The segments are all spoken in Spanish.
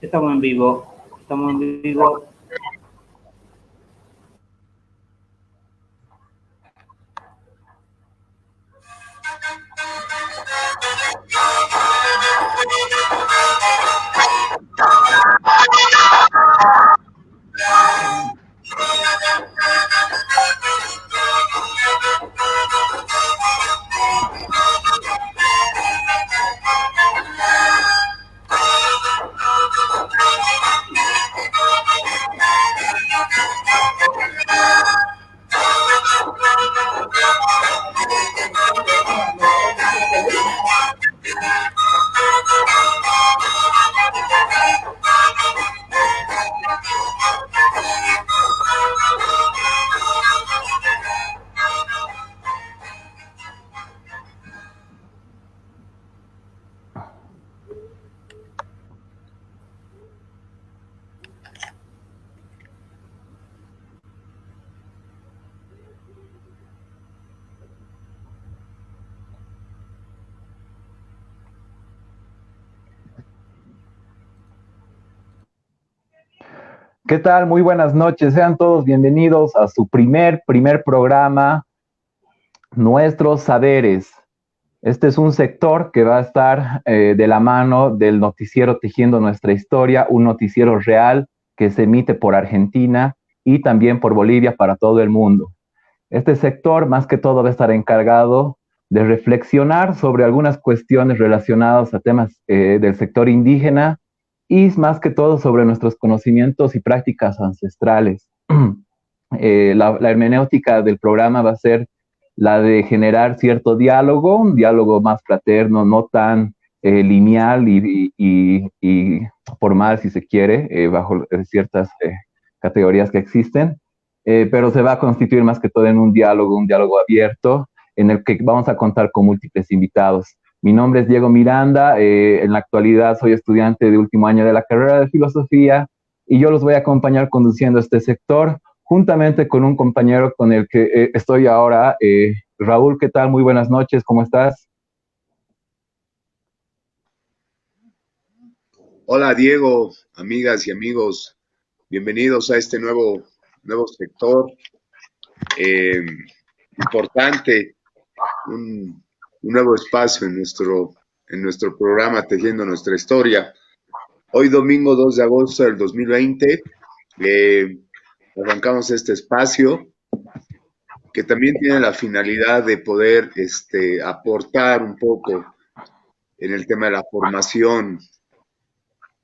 Estamos en vivo. Estamos en vivo. ¿Qué tal? Muy buenas noches. Sean todos bienvenidos a su primer programa, Nuestros Saberes. Este es un sector que va a estar de la mano del noticiero Tejiendo Nuestra Historia, un noticiero real que se emite por Argentina y también por Bolivia para todo el mundo. Este sector, más que todo, va a estar encargado de reflexionar sobre algunas cuestiones relacionadas a temas del sector indígena y más que todo sobre nuestros conocimientos y prácticas ancestrales. La hermenéutica del programa va a ser la de generar cierto diálogo, un diálogo más fraterno, no tan lineal y formal, si se quiere, bajo ciertas categorías que existen, pero se va a constituir más que todo en un diálogo abierto, en el que vamos a contar con múltiples invitados. Mi nombre es Diego Miranda, en la actualidad soy estudiante de último año de la carrera de filosofía y yo los voy a acompañar conduciendo este sector juntamente con un compañero con el que estoy ahora. Raúl, ¿qué tal? Muy buenas noches, ¿cómo estás? Hola Diego, amigas y amigos, bienvenidos a este nuevo sector importante, un nuevo espacio en nuestro programa Tejiendo Nuestra Historia. Hoy domingo 2 de agosto del 2020 arrancamos este espacio que también tiene la finalidad de poder aportar un poco en el tema de la formación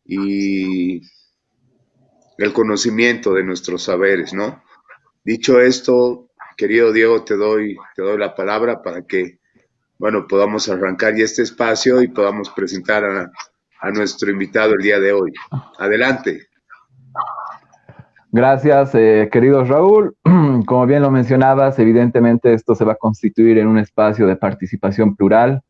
y el conocimiento de nuestros saberes, ¿no? Dicho esto, querido Diego, te doy la palabra para que, bueno, podamos arrancar ya este espacio y podamos presentar a nuestro invitado el día de hoy. Adelante. Gracias, querido Raúl. Como bien lo mencionabas, evidentemente esto se va a constituir en un espacio de participación plural.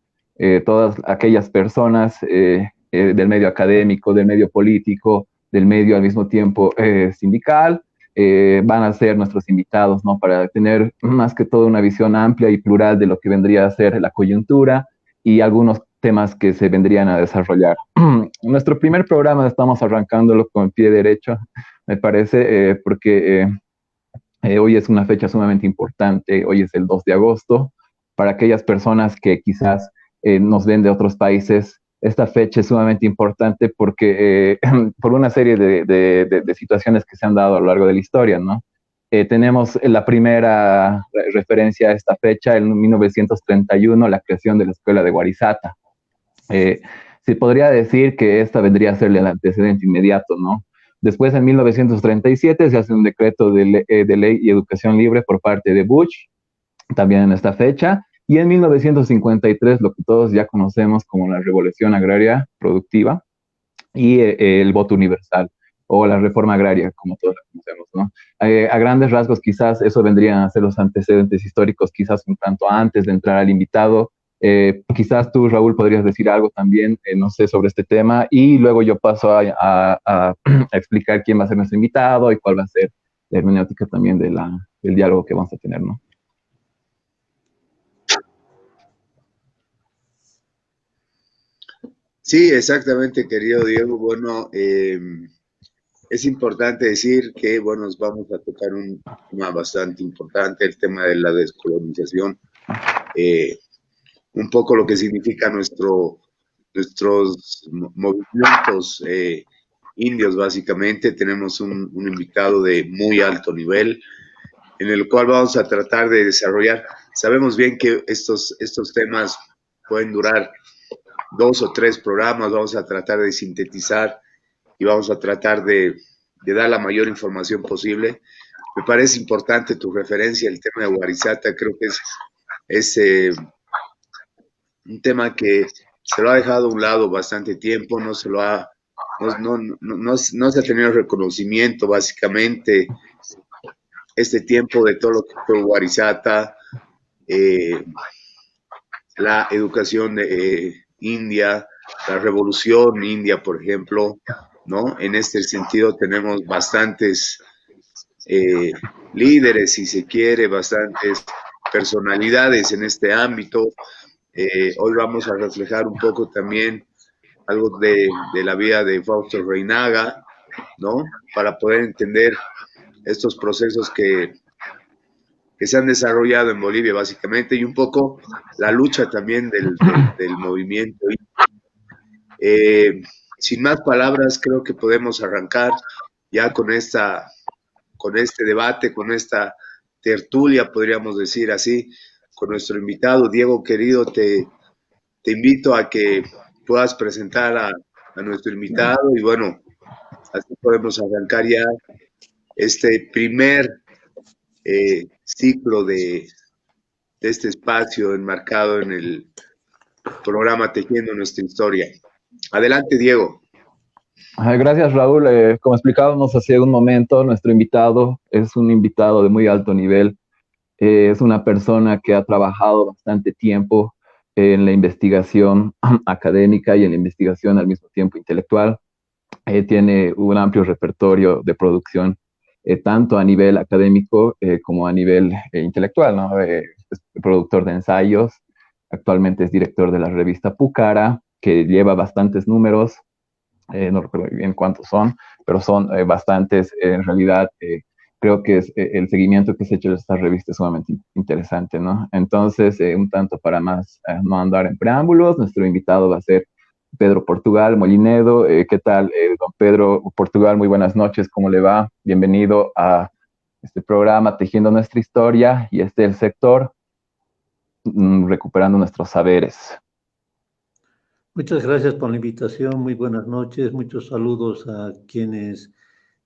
Todas aquellas personas del medio académico, del medio político, del medio al mismo tiempo sindical, van a ser nuestros invitados, ¿no? Para tener más que todo una visión amplia y plural de lo que vendría a ser la coyuntura y algunos temas que se vendrían a desarrollar. Nuestro primer programa estamos arrancándolo con el pie derecho, me parece, porque hoy es una fecha sumamente importante, hoy es el 2 de agosto. Para aquellas personas que quizás nos ven de otros países, esta fecha es sumamente importante porque por una serie de situaciones que se han dado a lo largo de la historia, ¿no? Tenemos la primera referencia a esta fecha, en 1931, la creación de la Escuela de Guarizata. Se podría decir que esta vendría a ser el antecedente inmediato, ¿no? Después, en 1937, se hace un decreto de ley y educación libre por parte de Bush, también en esta fecha. Y en 1953, lo que todos ya conocemos como la Revolución Agraria Productiva y el voto universal, o la reforma agraria, como todos la conocemos, ¿no? A grandes rasgos, quizás eso vendrían a ser los antecedentes históricos, quizás un tanto antes de entrar al invitado. Quizás tú, Raúl, podrías decir algo también, no sé, sobre este tema, y luego yo paso a explicar quién va a ser nuestro invitado y cuál va a ser la hermenéutica también del diálogo que vamos a tener, ¿no? Sí, exactamente, querido Diego. Bueno, es importante decir que, bueno, nos vamos a tocar un tema bastante importante, el tema de la descolonización, eh, un poco lo que significa nuestros movimientos indios, básicamente. Tenemos un invitado de muy alto nivel, en el cual vamos a tratar de desarrollar. Sabemos bien que estos temas pueden durar 2 o 3 programas, vamos a tratar de sintetizar y vamos a tratar de dar la mayor información posible. Me parece importante tu referencia, el tema de Warizata, creo que es un tema que se lo ha dejado a un lado bastante tiempo, no se lo ha, no se ha tenido reconocimiento básicamente este tiempo de todo lo que fue Warizata, eh, la educación india, la revolución india, por ejemplo, ¿no? En este sentido tenemos bastantes eh, líderes, si se quiere, bastantes personalidades en este ámbito. Hoy vamos a reflejar un poco también algo de la vida de Fausto Reinaga, ¿no? Para poder entender estos procesos que se han desarrollado en Bolivia básicamente y un poco la lucha también del movimiento. Eh, Sin más palabras, creo que podemos arrancar ya con este debate, con esta tertulia, podríamos decir así, con nuestro invitado. Diego, querido, te invito a que puedas presentar a nuestro invitado y bueno, así podemos arrancar ya este primer ciclo de este espacio enmarcado en el programa Tejiendo Nuestra Historia. Adelante, Diego. Gracias, Raúl. Como explicábamos hace un momento, nuestro invitado es un invitado de muy alto nivel. Es una persona que ha trabajado bastante tiempo en la investigación académica y en la investigación al mismo tiempo intelectual. Tiene un amplio repertorio de producción, tanto a nivel académico como a nivel intelectual, ¿no? Es productor de ensayos, actualmente es director de la revista Pucara, que lleva bastantes números, no recuerdo muy bien cuántos son, pero son bastantes. En realidad, creo que es, el seguimiento que se ha hecho de esta revista es sumamente interesante, ¿no? Entonces, un tanto para más no andar en preámbulos, nuestro invitado va a ser Pedro Portugal Molinedo. ¿Qué tal, don Pedro Portugal? Muy buenas noches, ¿cómo le va? Bienvenido a este programa Tejiendo Nuestra Historia y este es el sector Recuperando Nuestros Saberes. Muchas gracias por la invitación, muy buenas noches, muchos saludos a quienes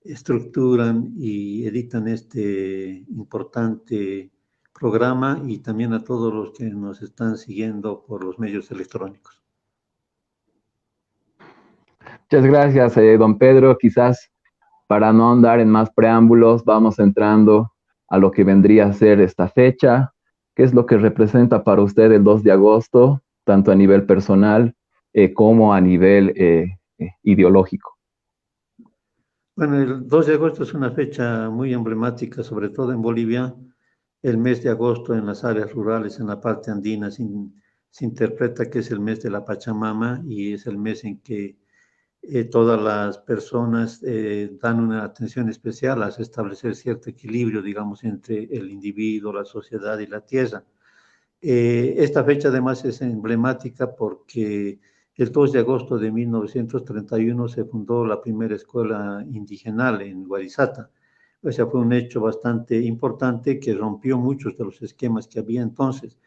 estructuran y editan este importante programa y también a todos los que nos están siguiendo por los medios electrónicos. Muchas gracias, don Pedro. Quizás para no andar en más preámbulos, vamos entrando a lo que vendría a ser esta fecha. ¿Qué es lo que representa para usted el 2 de agosto, tanto a nivel personal como a nivel ideológico? Bueno, el 2 de agosto es una fecha muy emblemática, sobre todo en Bolivia. El mes de agosto en las áreas rurales, en la parte andina, se interpreta que es el mes de la Pachamama y es el mes en que todas las personas dan una atención especial a establecer cierto equilibrio, digamos, entre el individuo, la sociedad y la tierra. Esta fecha además es emblemática porque el 2 de agosto de 1931 se fundó la primera escuela indigenal en Guarizata. O sea, fue un hecho bastante importante que rompió muchos de los esquemas que había entonces.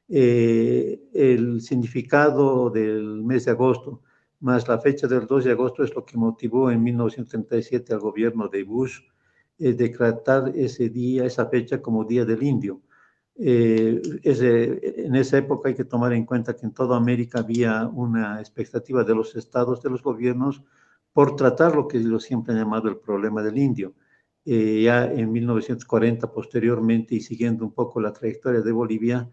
El significado del mes de agosto más la fecha del 2 de agosto es lo que motivó en 1937 al gobierno de Bush decretar ese día, esa fecha como Día del Indio. En esa época hay que tomar en cuenta que en toda América había una expectativa de los estados, de los gobiernos, por tratar lo que ellos siempre han llamado el problema del indio. Ya en 1940, posteriormente, y siguiendo un poco la trayectoria de Bolivia,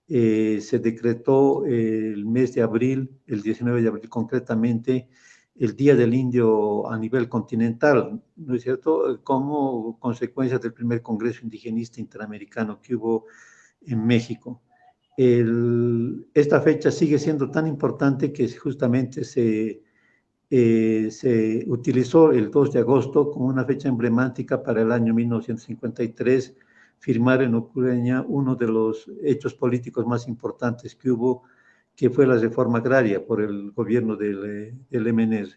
se decretó el mes de abril, el 19 de abril concretamente, el Día del Indio a nivel continental, ¿no es cierto? Como consecuencia del primer Congreso Indigenista Interamericano que hubo en México. Esta fecha sigue siendo tan importante que justamente se utilizó el 2 de agosto como una fecha emblemática para el año 1953, firmar en Ucrania uno de los hechos políticos más importantes que hubo, que fue la reforma agraria por el gobierno del MNR.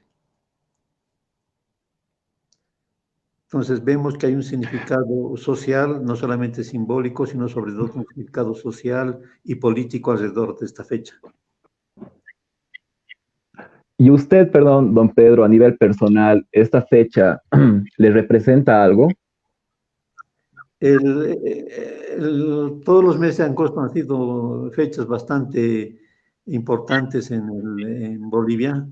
Entonces vemos que hay un significado social, no solamente simbólico, sino sobre todo un significado social y político alrededor de esta fecha. Y usted, perdón, don Pedro, a nivel personal, ¿esta fecha le representa algo? Todos los meses de agosto han sido fechas bastante importantes en Bolivia.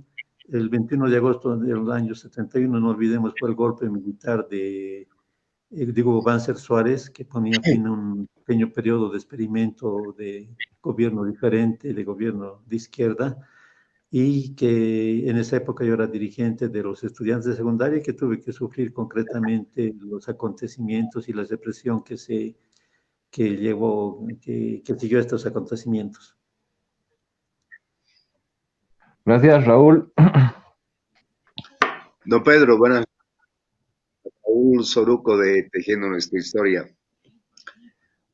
El 21 de agosto del año 71, no olvidemos, fue el golpe militar de Diego Banzer Suárez, que ponía fin a un pequeño periodo de experimento de gobierno diferente, de gobierno de izquierda, y que en esa época yo era dirigente de los estudiantes de secundaria y que tuve que sufrir concretamente los acontecimientos y la represión que siguió a estos acontecimientos. Gracias, Raúl. Don Pedro, buenas. Raúl Soruco de Tejiendo Nuestra Historia.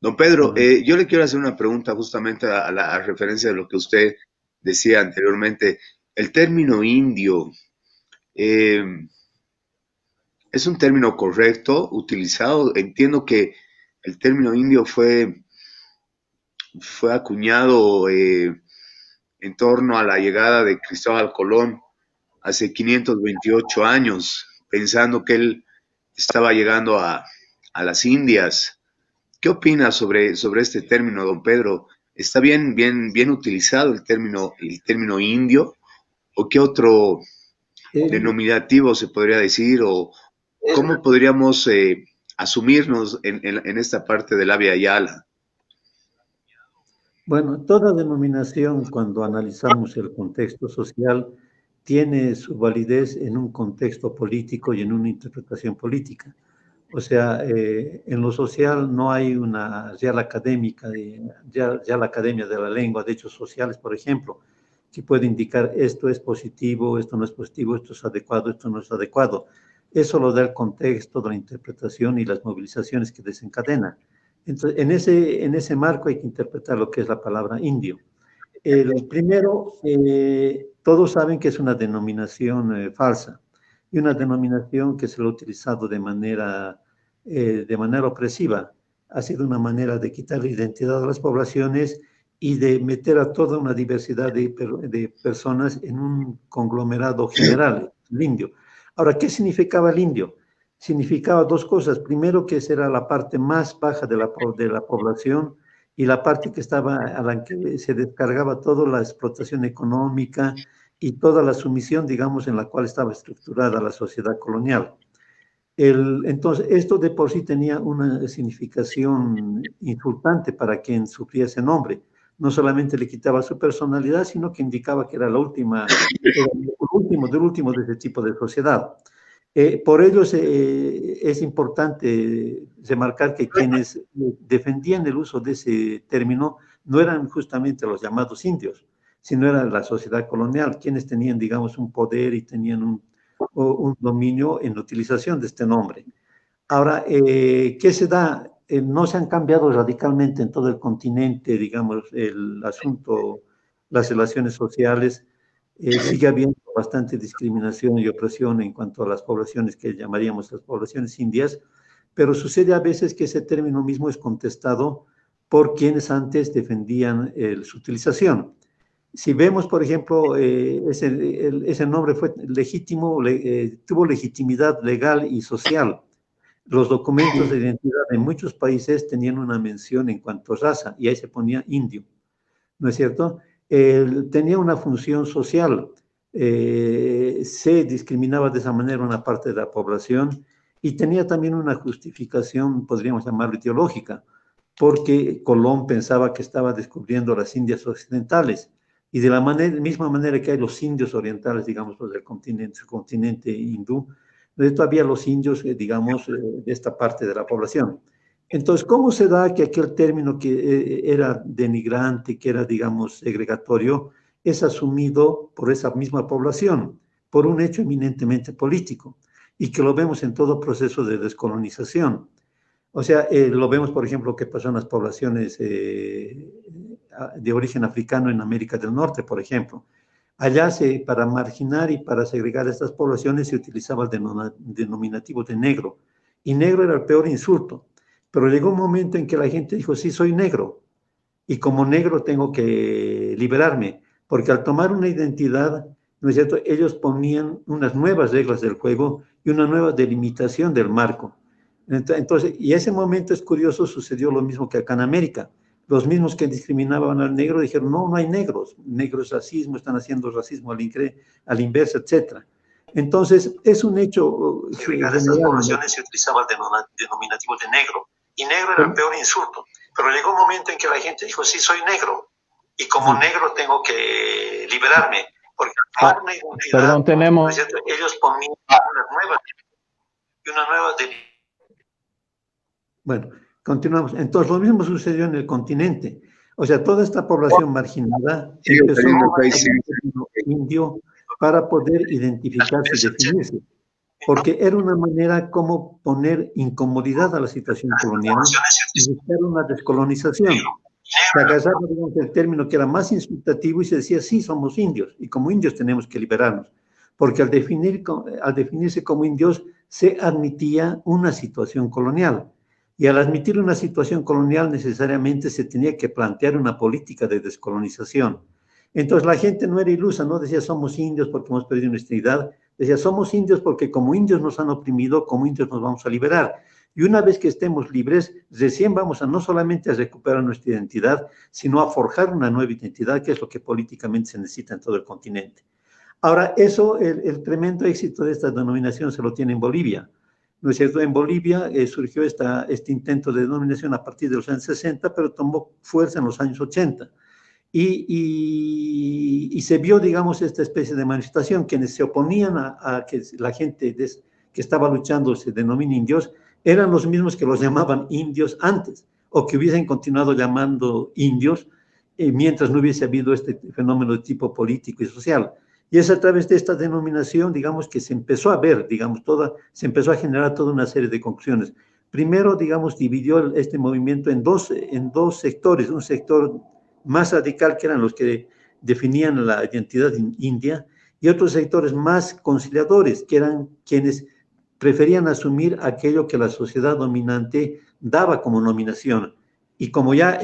Don Pedro, yo le quiero hacer una pregunta justamente a referencia de lo que usted decía anteriormente. El término indio, ¿es un término correcto utilizado? Entiendo que el término indio fue acuñado en torno a la llegada de Cristóbal Colón hace 528 años, pensando que él estaba llegando a las Indias. ¿Qué opina sobre este término, don Pedro? ¿Está bien utilizado el término indio? ¿O qué otro denominativo se podría decir? ¿O cómo podríamos asumirnos en esta parte del Abya Yala? Bueno, toda denominación, cuando analizamos el contexto social, tiene su validez en un contexto político y en una interpretación política. O sea, en lo social no hay una real académica, ya la Academia de la Lengua de Hechos Sociales, por ejemplo, que puede indicar esto es positivo, esto no es positivo, esto es adecuado, esto no es adecuado. Eso lo da el contexto de la interpretación y las movilizaciones que desencadena. Entonces, en ese marco hay que interpretar lo que es la palabra indio. El primero, todos saben que es una denominación falsa y una denominación que se lo ha utilizado de manera opresiva. Ha sido una manera de quitar la identidad de las poblaciones y de meter a toda una diversidad de personas en un conglomerado general, el indio. Ahora, ¿qué significaba el indio? Significaba dos cosas. Primero, que esa era la parte más baja de la población y la parte que estaba a la que se descargaba toda la explotación económica y toda la sumisión, digamos, en la cual estaba estructurada la sociedad colonial. Entonces, esto de por sí tenía una significación insultante para quien sufría ese nombre. No solamente le quitaba su personalidad, sino que indicaba que era el último de ese tipo de sociedad. Por ello es importante remarcar que quienes defendían el uso de ese término no eran justamente los llamados indios, sino era la sociedad colonial, quienes tenían, digamos, un poder y tenían un dominio en la utilización de este nombre. Ahora, ¿qué se da? No se han cambiado radicalmente en todo el continente, digamos, el asunto, las relaciones sociales. Sigue habiendo bastante discriminación y opresión en cuanto a las poblaciones que llamaríamos las poblaciones indias, pero sucede a veces que ese término mismo es contestado por quienes antes defendían su utilización. Si vemos, por ejemplo, ese nombre fue legítimo, tuvo legitimidad legal y social. Los documentos de identidad en muchos países tenían una mención en cuanto a raza, y ahí se ponía indio, ¿no es cierto? Tenía una función social, se discriminaba de esa manera una parte de la población, y tenía también una justificación, podríamos llamarlo ideológica, porque Colón pensaba que estaba descubriendo las Indias occidentales, y de la misma manera que hay los indios orientales, digamos, los del continente hindú, todavía los indios, digamos, de esta parte de la población. Entonces, ¿cómo se da que aquel término que era denigrante, que era, digamos, segregatorio, es asumido por esa misma población, por un hecho eminentemente político, y que lo vemos en todo proceso de descolonización? O sea, lo vemos, por ejemplo, que pasó en las poblaciones de origen africano en América del Norte, por ejemplo. Allá para marginar y para segregar a estas poblaciones se utilizaba el denominativo de negro, y negro era el peor insulto. Pero llegó un momento en que la gente dijo, sí, soy negro, y como negro tengo que liberarme, porque al tomar una identidad, ¿no es cierto?, ellos ponían unas nuevas reglas del juego y una nueva delimitación del marco. Entonces, y ese momento es curioso, sucedió lo mismo que acá en América. Los mismos que discriminaban al negro dijeron, no, no hay negros, negro es racismo, están haciendo racismo al inverso, etc. Entonces, es un hecho general. En estas poblaciones se utilizaba el denominativo de negro, y negro era el peor insulto. Pero llegó un momento en que la gente dijo, sí, soy negro, y como negro tengo que liberarme, porque al tomar una identidad, perdón, tenemos... ellos ponían una nueva... Bueno, continuamos. Entonces, lo mismo sucedió en el continente. O sea, toda esta población marginada empezó a usar el término indio para poder identificarse y definirse, porque era una manera como poner incomodidad a la situación colonial y buscar una descolonización. Se agarraba, digamos, el término que era más insultativo y se decía, sí, somos indios, y como indios tenemos que liberarnos, porque al definirse como indios se admitía una situación colonial. Y al admitir una situación colonial necesariamente se tenía que plantear una política de descolonización. Entonces la gente no era ilusa, no decía somos indios porque hemos perdido nuestra identidad, decía somos indios porque como indios nos han oprimido, como indios nos vamos a liberar. Y una vez que estemos libres, recién vamos a no solamente a recuperar nuestra identidad, sino a forjar una nueva identidad, que es lo que políticamente se necesita en todo el continente. Ahora, eso, el tremendo éxito de esta denominación se lo tiene en Bolivia. ¿No es cierto? En Bolivia surgió este intento de denominación a partir de los años 60, pero tomó fuerza en los años 80. Y se vio, digamos, esta especie de manifestación. Quienes se oponían a que la gente que estaba luchando se denomine indios, eran los mismos que los llamaban indios antes, o que hubiesen continuado llamando indios mientras no hubiese habido este fenómeno de tipo político y social. Y es a través de esta denominación, digamos, que se empezó a ver, digamos, se empezó a generar toda una serie de conclusiones. Primero, digamos, dividió este movimiento en dos sectores, un sector más radical, que eran los que definían la identidad india, y otros sectores más conciliadores, que eran quienes preferían asumir aquello que la sociedad dominante daba como nominación. Y como ya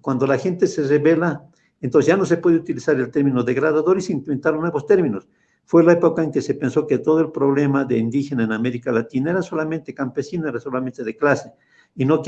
cuando la gente se rebela, entonces ya no se puede utilizar el término degradador y se inventaron nuevos términos. Fue la época en que se pensó que todo el problema de indígena en América Latina era solamente campesino, era solamente de clase, y no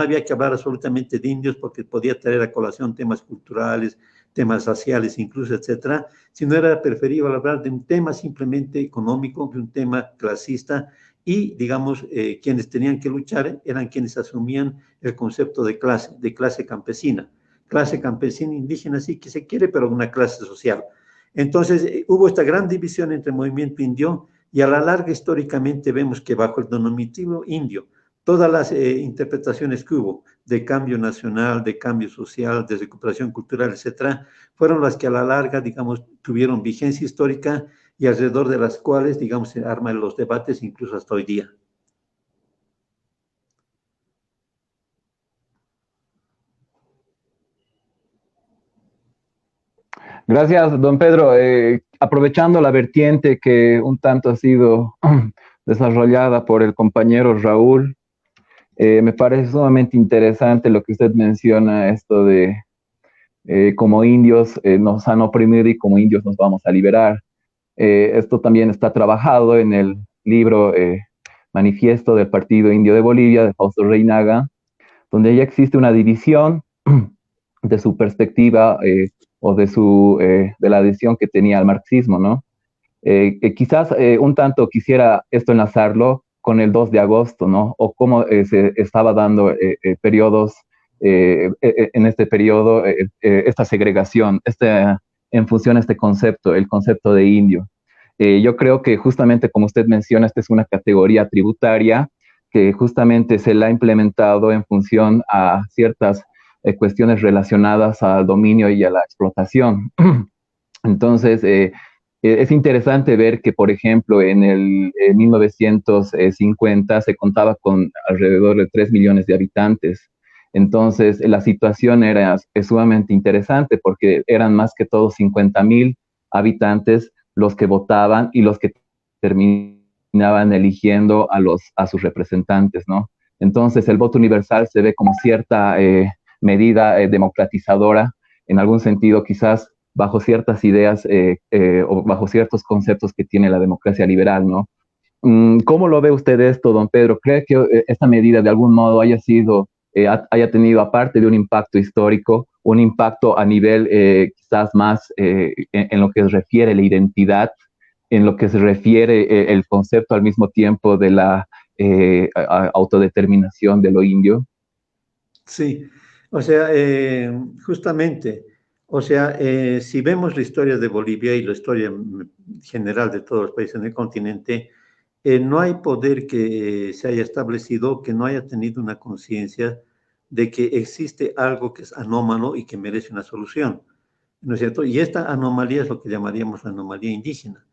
había que hablar absolutamente de indios porque podía traer a colación temas culturales, temas raciales incluso, etcétera, sino era preferible hablar de un tema simplemente económico, de un tema clasista, y, digamos, quienes tenían que luchar eran quienes asumían el concepto de clase campesina indígena, sí que se quiere, pero una clase social. Entonces, hubo esta gran división entre el movimiento indio, y a la larga históricamente vemos que bajo el denominativo indio, todas las interpretaciones que hubo de cambio nacional, de cambio social, de recuperación cultural, etcétera, fueron las que a la larga, digamos, tuvieron vigencia histórica y alrededor de las cuales, digamos, se arman los debates incluso hasta hoy día. Gracias, don Pedro. Aprovechando la vertiente que un tanto ha sido desarrollada por el compañero Raúl, me parece sumamente interesante lo que usted menciona, esto de como indios nos han oprimido y como indios nos vamos a liberar. Esto también está trabajado en el libro Manifiesto del Partido Indio de Bolivia, de Fausto Reynaga, donde ya existe una división de su perspectiva o de la adhesión que tenía al marxismo, ¿no? Quizás un tanto quisiera esto enlazarlo con el 2 de agosto, ¿no? O cómo se estaba dando periodos, en este periodo, esta segregación, en función a este concepto, el concepto de indio. Yo creo que justamente como usted menciona, esta es una categoría tributaria que justamente se la ha implementado en función a ciertas cuestiones relacionadas al dominio y a la explotación. Entonces, es interesante ver que, por ejemplo, en 1950 se contaba con alrededor de 3 millones de habitantes. Entonces, la situación era sumamente interesante porque eran más que todo 50.000 habitantes los que votaban y los que terminaban eligiendo a sus representantes, ¿no? Entonces, el voto universal se ve como cierta medida democratizadora, en algún sentido, quizás bajo ciertas ideas o bajo ciertos conceptos que tiene la democracia liberal, ¿no? ¿Cómo lo ve usted esto, don Pedro? ¿Cree que esta medida de algún modo haya tenido, aparte de un impacto histórico, un impacto a nivel quizás más en lo que se refiere a la identidad, en lo que se refiere el concepto al mismo tiempo de la autodeterminación de lo indio? Sí, o sea, justamente, o sea, si vemos la historia de Bolivia y la historia general de todos los países en el continente, no hay poder que se haya establecido que no haya tenido una conciencia de que existe algo que es anómalo y que merece una solución, ¿no es cierto? Y esta anomalía es lo que llamaríamos la anomalía indígena,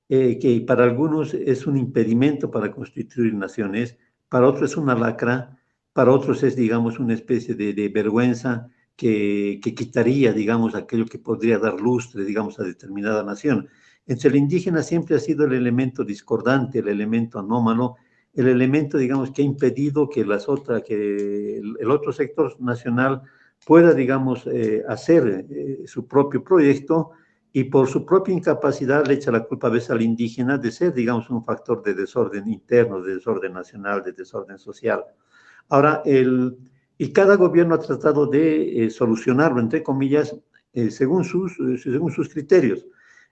que para algunos es un impedimento para constituir naciones, para otros es una lacra, para otros es, digamos, una especie de vergüenza que quitaría, digamos, aquello que podría dar lustre, digamos, a determinada nación. Entonces, el indígena siempre ha sido el elemento discordante, el elemento anómalo, el elemento, digamos, que ha impedido que que el otro sector nacional pueda, digamos, hacer su propio proyecto, y por su propia incapacidad le echa la culpa a veces al indígena de ser, digamos, un factor de desorden interno, de desorden nacional, de desorden social. Ahora, y cada gobierno ha tratado de solucionarlo, entre comillas, según sus criterios.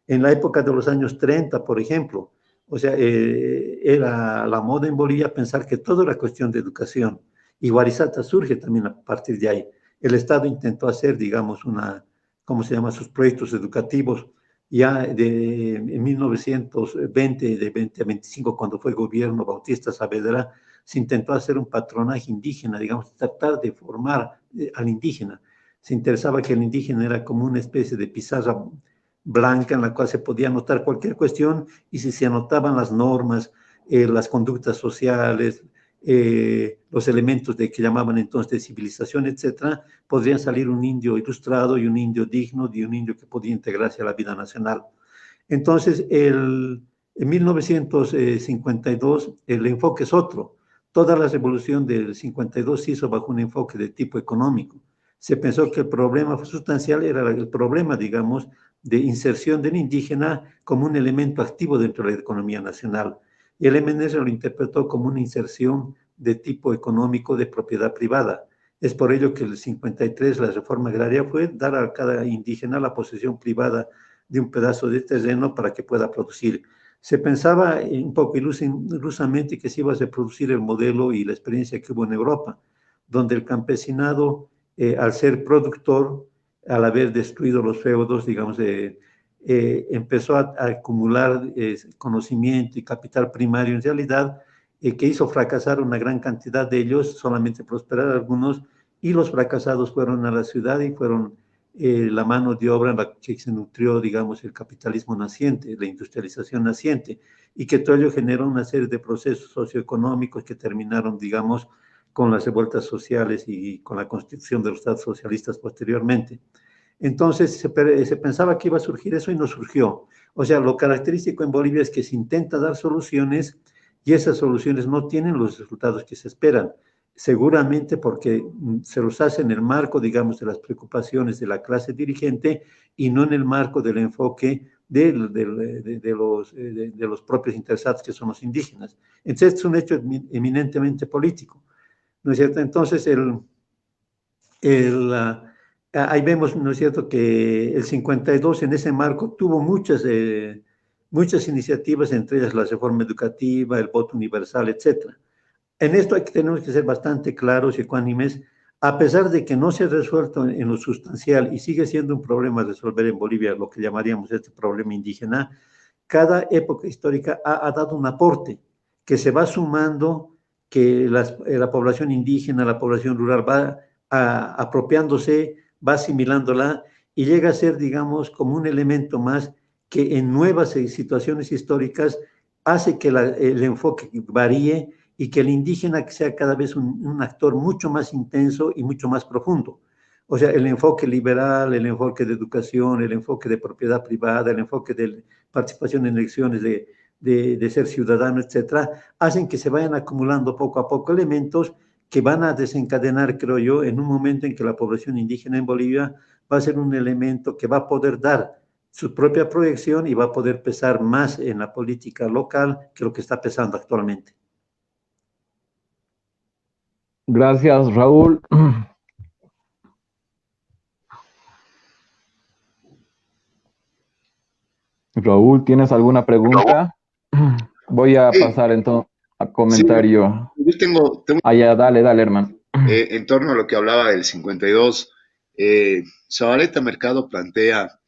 En la época de los años 30, por ejemplo, o sea, era la moda en Bolivia pensar que todo era cuestión de educación. Y Guarizata surge también a partir de ahí. El Estado intentó hacer, digamos, ¿cómo se llama?, sus proyectos educativos ya en 1920, de 20 a 25, cuando fue gobierno Bautista Saavedra, se intentó hacer un patronaje indígena, digamos, tratar de formar al indígena. Se interesaba que el indígena era como una especie de pizarra blanca en la cual se podía anotar cualquier cuestión, y si se anotaban las normas, las conductas sociales, los elementos que llamaban entonces de civilización, etcétera, podrían salir un indio ilustrado y un indio digno y un indio que podía integrarse a la vida nacional. Entonces, en 1952 el enfoque es otro. Toda la revolución del 52 se hizo bajo un enfoque de tipo económico. Se pensó que el problema sustancial era el problema, digamos, de inserción del indígena como un elemento activo dentro de la economía nacional. Y el MNR lo interpretó como una inserción de tipo económico de propiedad privada. Es por ello que en el 53 la reforma agraria fue dar a cada indígena la posesión privada de un pedazo de terreno para que pueda producir. Se pensaba un poco ilusamente que se iba a reproducir el modelo y la experiencia que hubo en Europa, donde el campesinado, al ser productor, al haber destruido los feudos, digamos, empezó a acumular conocimiento y capital primario en realidad, que hizo fracasar una gran cantidad de ellos, solamente prosperar algunos, y los fracasados fueron a la ciudad y fueron la mano de obra en la que se nutrió, digamos, el capitalismo naciente, la industrialización naciente, y que todo ello generó una serie de procesos socioeconómicos que terminaron, digamos, con las revueltas sociales y con la constitución de los estados socialistas posteriormente. Entonces se pensaba que iba a surgir eso y no surgió. O sea, lo característico en Bolivia es que se intenta dar soluciones y esas soluciones no tienen los resultados que se esperan. Seguramente porque se los hace en el marco, digamos, de las preocupaciones de la clase dirigente y no en el marco del enfoque de los propios interesados, que son los indígenas. Entonces, es un hecho eminentemente político, ¿no es cierto? Entonces, ahí vemos, ¿no es cierto?, que el 52 en ese marco tuvo muchas iniciativas, entre ellas la reforma educativa, el voto universal, etcétera. En esto tenemos que ser bastante claros y ecuánimes, a pesar de que no se ha resuelto en lo sustancial y sigue siendo un problema a resolver en Bolivia, lo que llamaríamos este problema indígena. Cada época histórica ha dado un aporte que se va sumando, que la población indígena, la población rural va apropiándose, va asimilándola y llega a ser, digamos, como un elemento más que en nuevas situaciones históricas hace que el enfoque varíe y que el indígena sea cada vez un actor mucho más intenso y mucho más profundo. O sea, el enfoque liberal, el enfoque de educación, el enfoque de propiedad privada, el enfoque de participación en elecciones, de ser ciudadano, etcétera, hacen que se vayan acumulando poco a poco elementos que van a desencadenar, creo yo, en un momento en que la población indígena en Bolivia va a ser un elemento que va a poder dar su propia proyección y va a poder pesar más en la política local que lo que está pesando actualmente. Gracias, Raúl. Raúl, ¿tienes alguna pregunta? Voy a pasar entonces a comentario. Sí, yo tengo Ya, dale, hermano. en torno a lo que hablaba del 52, Zabaleta Mercado plantea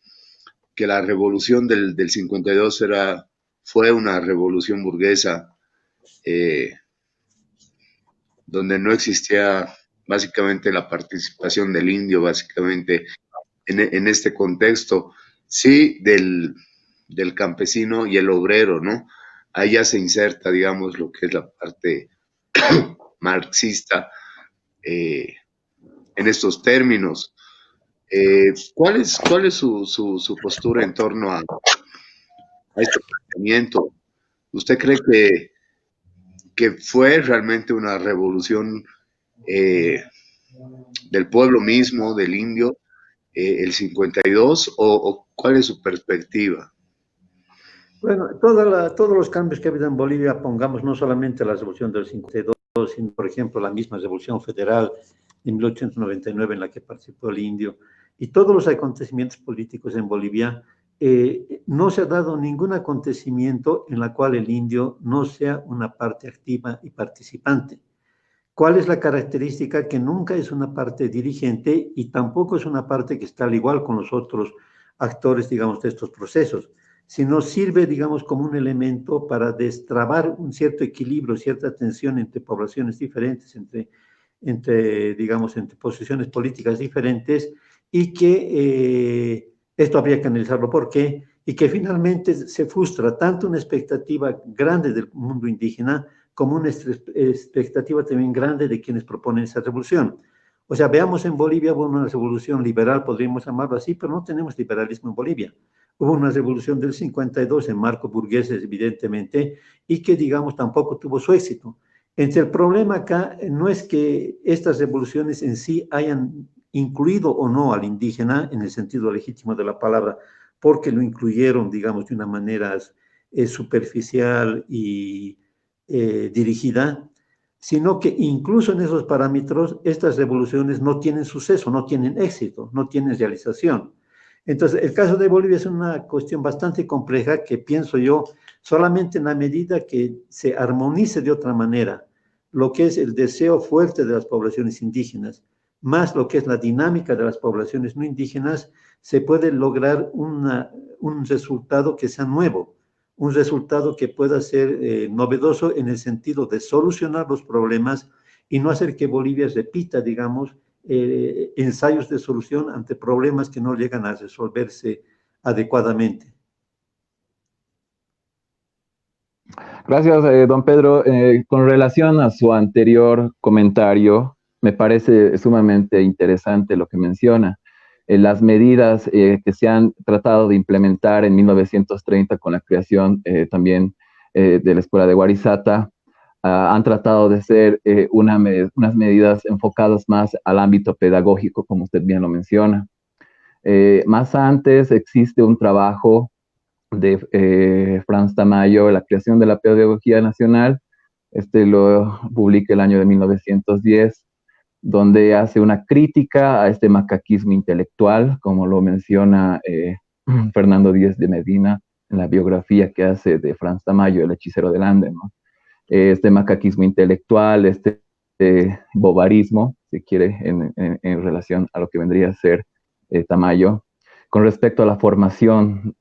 que la revolución del 52 fue una revolución burguesa donde no existía básicamente la participación del indio, básicamente en este contexto, sí del campesino y el obrero, ¿no? Ahí ya se inserta, digamos, lo que es la parte marxista en estos términos. ¿Cuál es su postura en torno a este planteamiento? ¿Usted cree que fue realmente una revolución del pueblo mismo, del indio, el 52, o cuál es su perspectiva? Bueno, todos los cambios que ha habido en Bolivia, pongamos no solamente la revolución del 52, sino, por ejemplo, la misma revolución federal de 1899 en la que participó el indio, y todos los acontecimientos políticos en Bolivia, no se ha dado ningún acontecimiento en la cual el indio no sea una parte activa y participante. ¿Cuál es la característica? Que nunca es una parte dirigente y tampoco es una parte que está al igual con los otros actores, digamos, de estos procesos, sino sirve, digamos, como un elemento para destrabar un cierto equilibrio, cierta tensión entre poblaciones diferentes, digamos, entre posiciones políticas diferentes, y que esto habría que analizarlo por qué, y que finalmente se frustra tanto una expectativa grande del mundo indígena como una expectativa también grande de quienes proponen esa revolución. O sea, veamos en Bolivia hubo una revolución liberal, podríamos llamarlo así, pero no tenemos liberalismo en Bolivia. Hubo una revolución del 52 en marco burgueses, evidentemente, y que, digamos, tampoco tuvo su éxito. Entonces, el problema acá no es que estas revoluciones en sí hayan incluido o no al indígena en el sentido legítimo de la palabra, porque lo incluyeron, digamos, de una manera superficial y dirigida, sino que incluso en esos parámetros estas revoluciones no tienen suceso, no tienen éxito, no tienen realización. Entonces, el caso de Bolivia es una cuestión bastante compleja que pienso yo, solamente en la medida que se armonice de otra manera lo que es el deseo fuerte de las poblaciones indígenas, más lo que es la dinámica de las poblaciones no indígenas, se puede lograr un resultado que sea nuevo, un resultado que pueda ser novedoso en el sentido de solucionar los problemas y no hacer que Bolivia repita, digamos, ensayos de solución ante problemas que no llegan a resolverse adecuadamente. Gracias, don Pedro. Con relación a su anterior comentario, me parece sumamente interesante lo que menciona. Las medidas que se han tratado de implementar en 1930 con la creación también de la Escuela de Guarizata han tratado de ser unas medidas enfocadas más al ámbito pedagógico, como usted bien lo menciona. Más antes existe un trabajo de Franz Tamayo, la creación de la pedagogía nacional. Este lo publica el año de 1910, donde hace una crítica a este macaquismo intelectual, como lo menciona Fernando Díez de Medina en la biografía que hace de Franz Tamayo, El hechicero del Ande, ¿no? Este macaquismo intelectual, este bobarismo, si quiere, en relación a lo que vendría a ser Tamayo. Con respecto a la formación,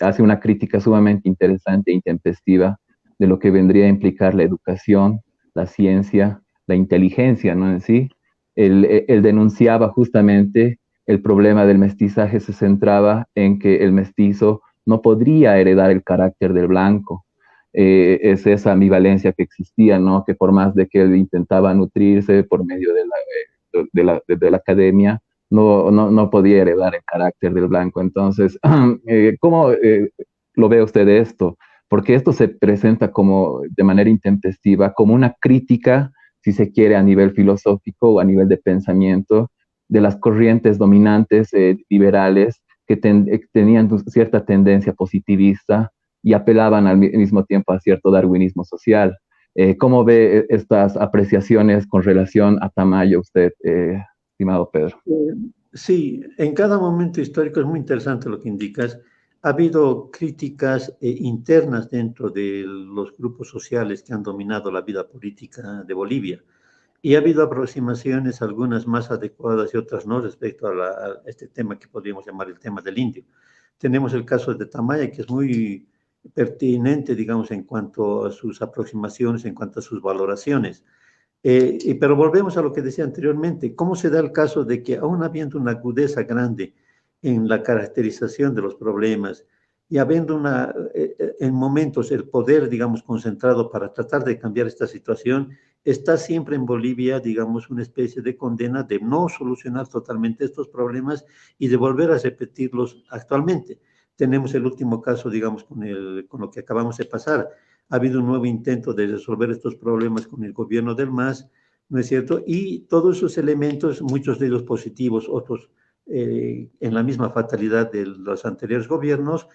hace una crítica sumamente interesante e intempestiva de lo que vendría a implicar la educación, la ciencia, la inteligencia, ¿no? En sí. Él denunciaba justamente el problema del mestizaje, se centraba en que el mestizo no podría heredar el carácter del blanco. Es esa ambivalencia que existía, ¿no? Que por más de que él intentaba nutrirse por medio de la academia, no podía heredar el carácter del blanco. Entonces, ¿cómo lo ve usted esto? Porque esto se presenta como de manera intempestiva, como una crítica, si se quiere, a nivel filosófico o a nivel de pensamiento, de las corrientes dominantes liberales que tenían cierta tendencia positivista y apelaban al mismo tiempo a cierto darwinismo social. ¿Cómo ve estas apreciaciones con relación a Tamayo usted, estimado Pedro? Sí, en cada momento histórico es muy interesante lo que indicas. Ha habido críticas internas dentro de los grupos sociales que han dominado la vida política de Bolivia. Y ha habido aproximaciones, algunas más adecuadas y otras no, respecto a este tema que podríamos llamar el tema del indio. Tenemos el caso de Tamaya, que es muy pertinente, digamos, en cuanto a sus aproximaciones, en cuanto a sus valoraciones. Pero volvemos a lo que decía anteriormente, ¿cómo se da el caso de que aún habiendo una agudeza grande en la caracterización de los problemas y habiendo en momentos el poder, digamos, concentrado para tratar de cambiar esta situación, está siempre en Bolivia, digamos, una especie de condena de no solucionar totalmente estos problemas y de volver a repetirlos actualmente? Tenemos el último caso, digamos, con lo que acabamos de pasar. Ha habido un nuevo intento de resolver estos problemas con el gobierno del MAS, ¿no es cierto? Y todos esos elementos, muchos de ellos positivos, otros en la misma fatalidad de los anteriores gobiernos,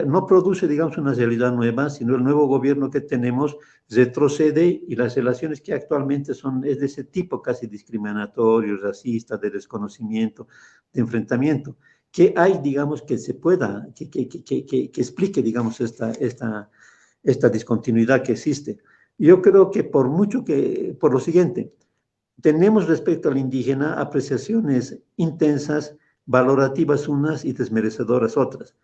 no produce, digamos, una realidad nueva, sino el nuevo gobierno que tenemos retrocede y las relaciones que actualmente es de ese tipo, casi discriminatorio, racista, de desconocimiento, de enfrentamiento. ¿Qué hay, digamos, que se pueda, que explique, digamos, esta discontinuidad que existe? Yo creo que por lo siguiente, tenemos respecto al indígena apreciaciones intensas, valorativas unas y desmerecedoras otras,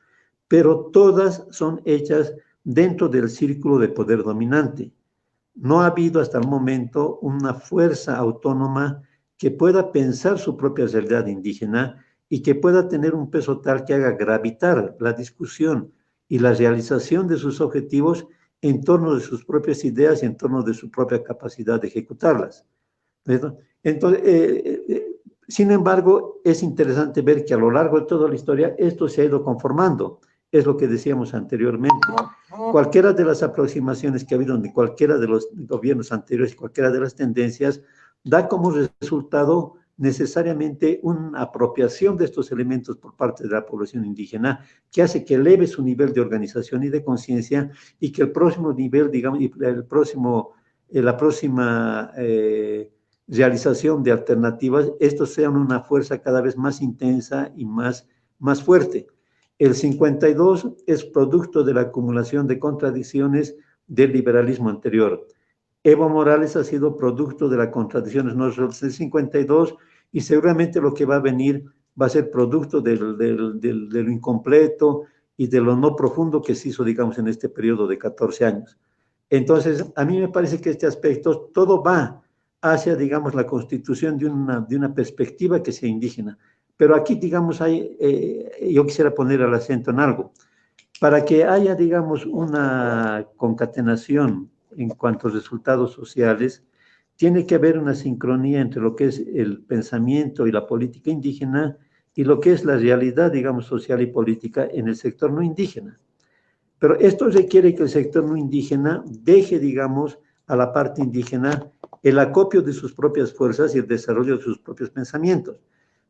pero todas son hechas dentro del círculo de poder dominante. No ha habido hasta el momento una fuerza autónoma que pueda pensar su propia realidad indígena y que pueda tener un peso tal que haga gravitar la discusión y la realización de sus objetivos en torno de sus propias ideas y en torno de su propia capacidad de ejecutarlas. Entonces, sin embargo, es interesante ver que a lo largo de toda la historia esto se ha ido conformando. Es lo que decíamos anteriormente. Cualquiera de las aproximaciones que ha habido de cualquiera de los gobiernos anteriores, cualquiera de las tendencias, da como resultado necesariamente una apropiación de estos elementos por parte de la población indígena, que hace que eleve su nivel de organización y de conciencia y que el próximo nivel, digamos, la próxima realización de alternativas, estos sean una fuerza cada vez más intensa y más fuerte. El 52 es producto de la acumulación de contradicciones del liberalismo anterior. Evo Morales ha sido producto de las contradicciones del 52 y seguramente lo que va a venir va a ser producto de lo incompleto y de lo no profundo que se hizo, digamos, en este periodo de 14 años. Entonces, a mí me parece que este aspecto todo va hacia, digamos, la constitución de una perspectiva que sea indígena. Pero aquí, digamos, yo quisiera poner el acento en algo. Para que haya, digamos, una concatenación en cuanto a resultados sociales, tiene que haber una sincronía entre lo que es el pensamiento y la política indígena y lo que es la realidad, digamos, social y política en el sector no indígena. Pero esto requiere que el sector no indígena deje, digamos, a la parte indígena el acopio de sus propias fuerzas y el desarrollo de sus propios pensamientos,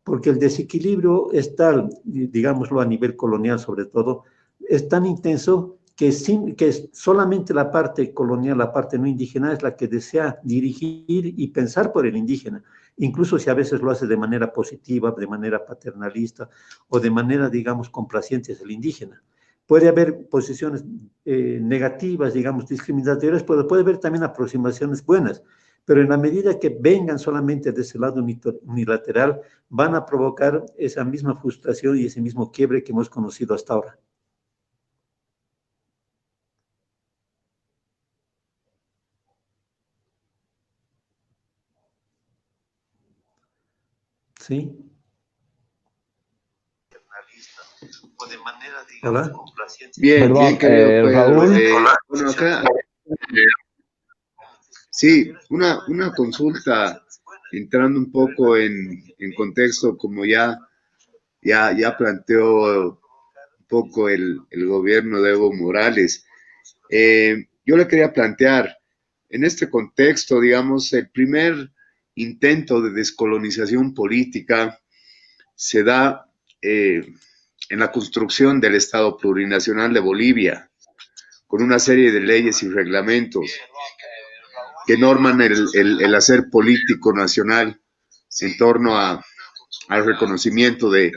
porque el desequilibrio es tal, digámoslo a nivel colonial sobre todo, es tan intenso que solamente la parte colonial, la parte no indígena, es la que desea dirigir y pensar por el indígena, incluso si a veces lo hace de manera positiva, de manera paternalista o de manera, digamos, complaciente hacia el indígena. Puede haber posiciones negativas, digamos, discriminatorias, pero puede haber también aproximaciones buenas, pero en la medida que vengan solamente de ese lado unilateral, van a provocar esa misma frustración y ese mismo quiebre que hemos conocido hasta ahora. ¿sí? O de manera, Hola. digamos, complaciente. Bien, Perdón, bien, querido Pedro. Raúl. Bueno, acá, sí, una consulta, entrando un poco en contexto, como ya planteó un poco el gobierno de Evo Morales. Yo le quería plantear, en este contexto, digamos, el primer intento de descolonización política se da en la construcción del Estado Plurinacional de Bolivia, con una serie de leyes y reglamentos que norman el hacer político nacional en torno al reconocimiento de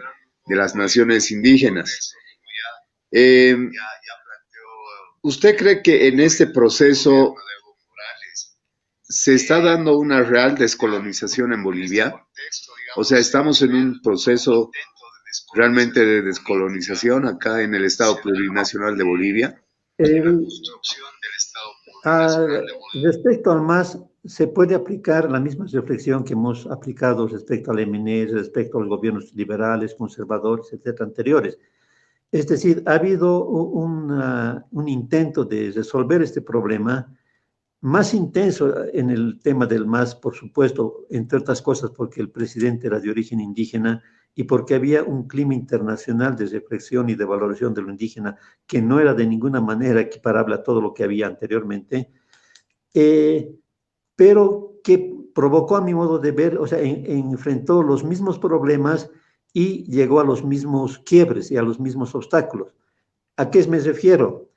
las naciones indígenas. ¿Usted cree que en este proceso se está dando una real descolonización en Bolivia? O sea, estamos en un proceso realmente de descolonización acá en el Estado Plurinacional de Bolivia. Respecto al MAS, se puede aplicar la misma reflexión que hemos aplicado respecto al MNE, respecto a los gobiernos liberales, conservadores, etcétera, anteriores. Es decir, ha habido un intento de resolver este problema más intenso en el tema del MAS, por supuesto, entre otras cosas porque el presidente era de origen indígena y porque había un clima internacional de reflexión y de valoración de lo indígena que no era de ninguna manera equiparable a todo lo que había anteriormente, pero que provocó, a mi modo de ver, o sea, enfrentó los mismos problemas y llegó a los mismos quiebres y a los mismos obstáculos. ¿A qué me refiero?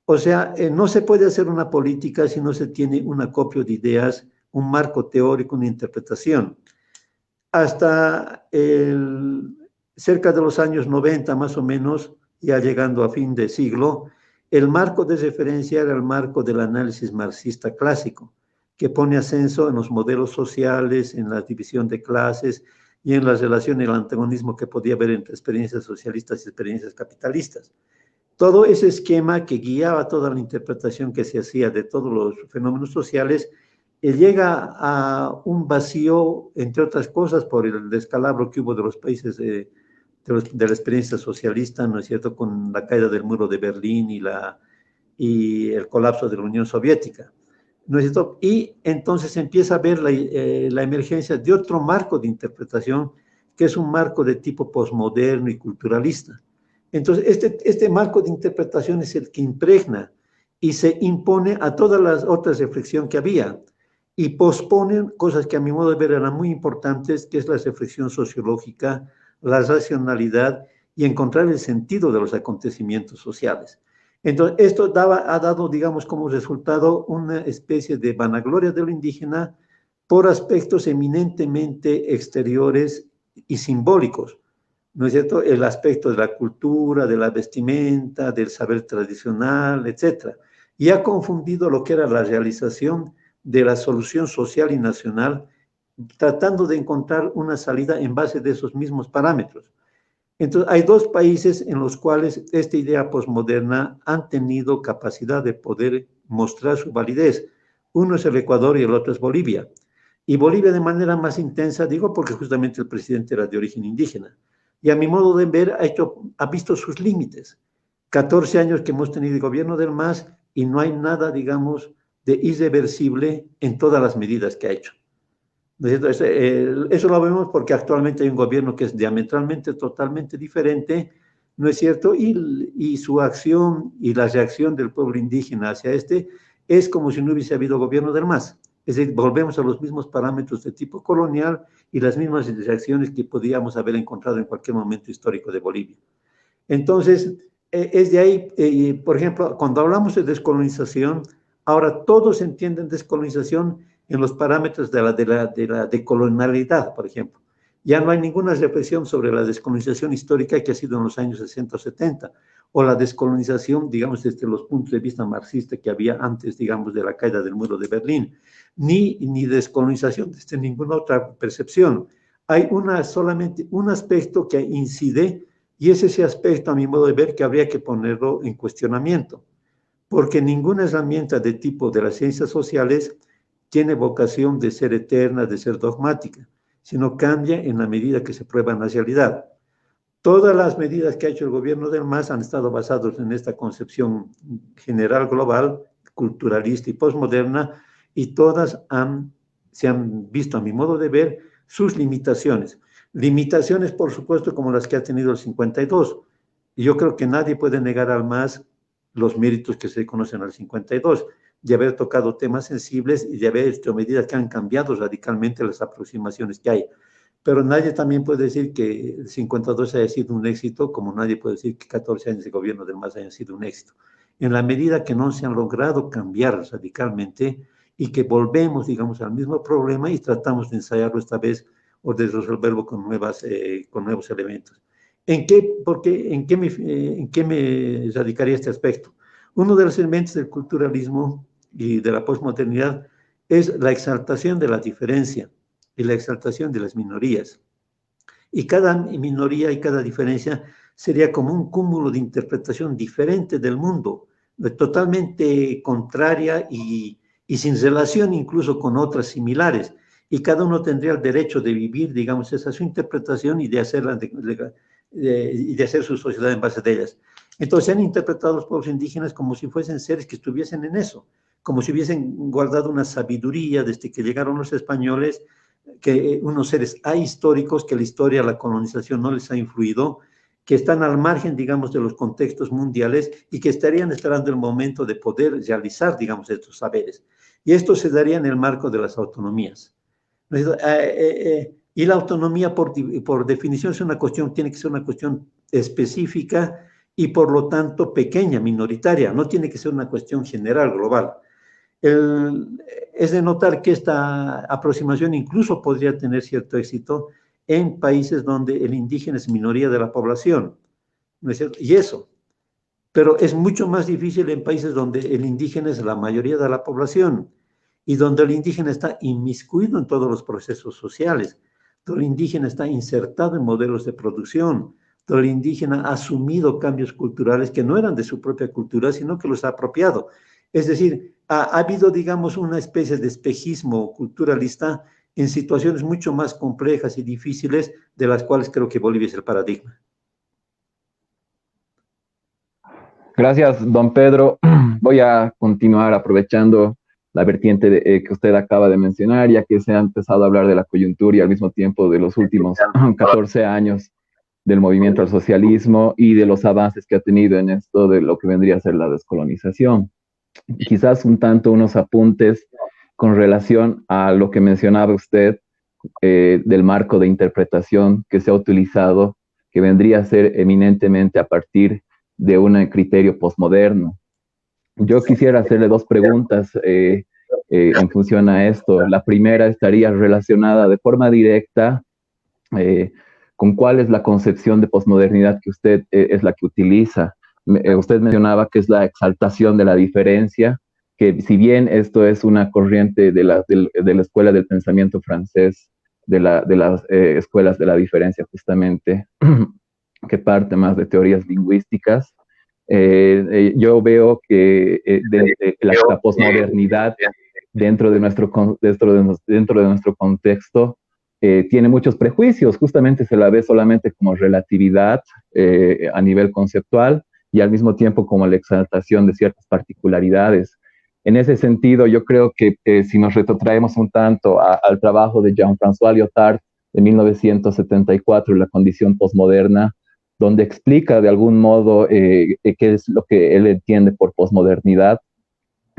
O sea, no se puede hacer una política si no se tiene un acopio de ideas, un marco teórico, una interpretación. Hasta cerca de los años 90, más o menos, ya llegando a fin de siglo, el marco de referencia era el marco del análisis marxista clásico, que pone acento en los modelos sociales, en la división de clases y en la relación y el antagonismo que podía haber entre experiencias socialistas y experiencias capitalistas. Todo ese esquema que guiaba toda la interpretación que se hacía de todos los fenómenos sociales llega a un vacío, entre otras cosas, por el descalabro que hubo de los países de la experiencia socialista, ¿no es cierto?, con la caída del muro de Berlín y el colapso de la Unión Soviética, ¿no es cierto? Y entonces empieza a ver la emergencia de otro marco de interpretación, que es un marco de tipo posmoderno y culturalista. Entonces, este marco de interpretación es el que impregna y se impone a todas las otras reflexiones que había y posponen cosas que a mi modo de ver eran muy importantes, que es la reflexión sociológica, la racionalidad y encontrar el sentido de los acontecimientos sociales. Entonces, esto ha dado, digamos, como resultado una especie de vanagloria de lo indígena por aspectos eminentemente exteriores y simbólicos, ¿no es cierto? El aspecto de la cultura, de la vestimenta, del saber tradicional, etcétera. Y ha confundido lo que era la realización de la solución social y nacional, tratando de encontrar una salida en base de esos mismos parámetros. Entonces, hay dos países en los cuales esta idea posmoderna han tenido capacidad de poder mostrar su validez. Uno es el Ecuador y el otro es Bolivia. Y Bolivia de manera más intensa, digo, porque justamente el presidente era de origen indígena. Y a mi modo de ver, ha visto sus límites. 14 años que hemos tenido el gobierno del MAS y no hay nada, digamos, de irreversible en todas las medidas que ha hecho. Eso lo vemos porque actualmente hay un gobierno que es diametralmente, totalmente diferente, ¿no es cierto? Y su acción y la reacción del pueblo indígena hacia es como si no hubiese habido gobierno del MAS. Es decir, volvemos a los mismos parámetros de tipo colonial y las mismas reacciones que podíamos haber encontrado en cualquier momento histórico de Bolivia. Entonces, es de ahí, por ejemplo, cuando hablamos de descolonización, ahora todos entienden descolonización en los parámetros de la decolonialidad, por ejemplo. Ya no hay ninguna reflexión sobre la descolonización histórica que ha sido en los años 60 o 70, o la descolonización, digamos, desde los puntos de vista marxista que había antes, digamos, de la caída del muro de Berlín, ni descolonización desde ninguna otra percepción. Hay solamente un aspecto que incide, y es ese aspecto, a mi modo de ver, que habría que ponerlo en cuestionamiento, porque ninguna herramienta de tipo de las ciencias sociales tiene vocación de ser eterna, de ser dogmática, sino cambia en la medida que se prueba en la realidad. Todas las medidas que ha hecho el gobierno del MAS han estado basadas en esta concepción general global, culturalista y postmoderna, y todas se han visto, a mi modo de ver, sus limitaciones. Limitaciones, por supuesto, como las que ha tenido el 52. Y yo creo que nadie puede negar al MAS los méritos que se conocen al 52, de haber tocado temas sensibles y de haber hecho medidas que han cambiado radicalmente las aproximaciones que hay. Pero nadie también puede decir que el 52 haya sido un éxito, como nadie puede decir que 14 años de gobierno del MAS hayan sido un éxito. En la medida que no se han logrado cambiar radicalmente y que volvemos, digamos, al mismo problema y tratamos de ensayarlo esta vez o de resolverlo con nuevos elementos. ¿En qué me radicaría este aspecto? Uno de los elementos del culturalismo y de la posmodernidad es la exaltación de la diferencia y la exaltación de las minorías. Y cada minoría y cada diferencia sería como un cúmulo de interpretación diferente del mundo, totalmente contraria y sin relación incluso con otras similares. Y cada uno tendría el derecho de vivir, digamos, esa su interpretación y de hacer su sociedad en base de ellas. Entonces se han interpretado a los pueblos indígenas como si fuesen seres que estuviesen en eso, como si hubiesen guardado una sabiduría desde que llegaron los españoles, que unos seres ahistóricos, que la historia, la colonización no les ha influido, que están al margen, digamos, de los contextos mundiales y que estarían esperando el momento de poder realizar, digamos, estos saberes. Y esto se daría en el marco de las autonomías. Y la autonomía, por definición, tiene que ser una cuestión específica y, por lo tanto, pequeña, minoritaria. No tiene que ser una cuestión general, global. Es de notar que esta aproximación incluso podría tener cierto éxito en países donde el indígena es minoría de la población, ¿no es cierto? Y eso, pero es mucho más difícil en países donde el indígena es la mayoría de la población y donde el indígena está inmiscuido en todos los procesos sociales, donde el indígena está insertado en modelos de producción, donde el indígena ha asumido cambios culturales que no eran de su propia cultura, sino que los ha apropiado. Es decir, ha habido, digamos, una especie de espejismo culturalista en situaciones mucho más complejas y difíciles, de las cuales creo que Bolivia es el paradigma. Gracias, don Pedro. Voy a continuar aprovechando la vertiente que usted acaba de mencionar, ya que se ha empezado a hablar de la coyuntura y al mismo tiempo de los últimos 14 años del movimiento al socialismo y de los avances que ha tenido en esto de lo que vendría a ser la descolonización. Quizás un tanto unos apuntes con relación a lo que mencionaba usted del marco de interpretación que se ha utilizado, que vendría a ser eminentemente a partir de un criterio posmoderno. Yo quisiera hacerle dos preguntas en función a esto. La primera estaría relacionada de forma directa con cuál es la concepción de posmodernidad que usted es la que utiliza. Usted mencionaba que es la exaltación de la diferencia, que si bien esto es una corriente de la escuela del pensamiento francés, de las escuelas de la diferencia justamente, que parte más de teorías lingüísticas, yo veo que la posmodernidad dentro de nuestro contexto tiene muchos prejuicios. Justamente se la ve solamente como relatividad a nivel conceptual y al mismo tiempo como la exaltación de ciertas particularidades. En ese sentido, yo creo que si nos retrotraemos un tanto al trabajo de Jean-François Lyotard de 1974, La condición posmoderna, donde explica de algún modo qué es lo que él entiende por posmodernidad,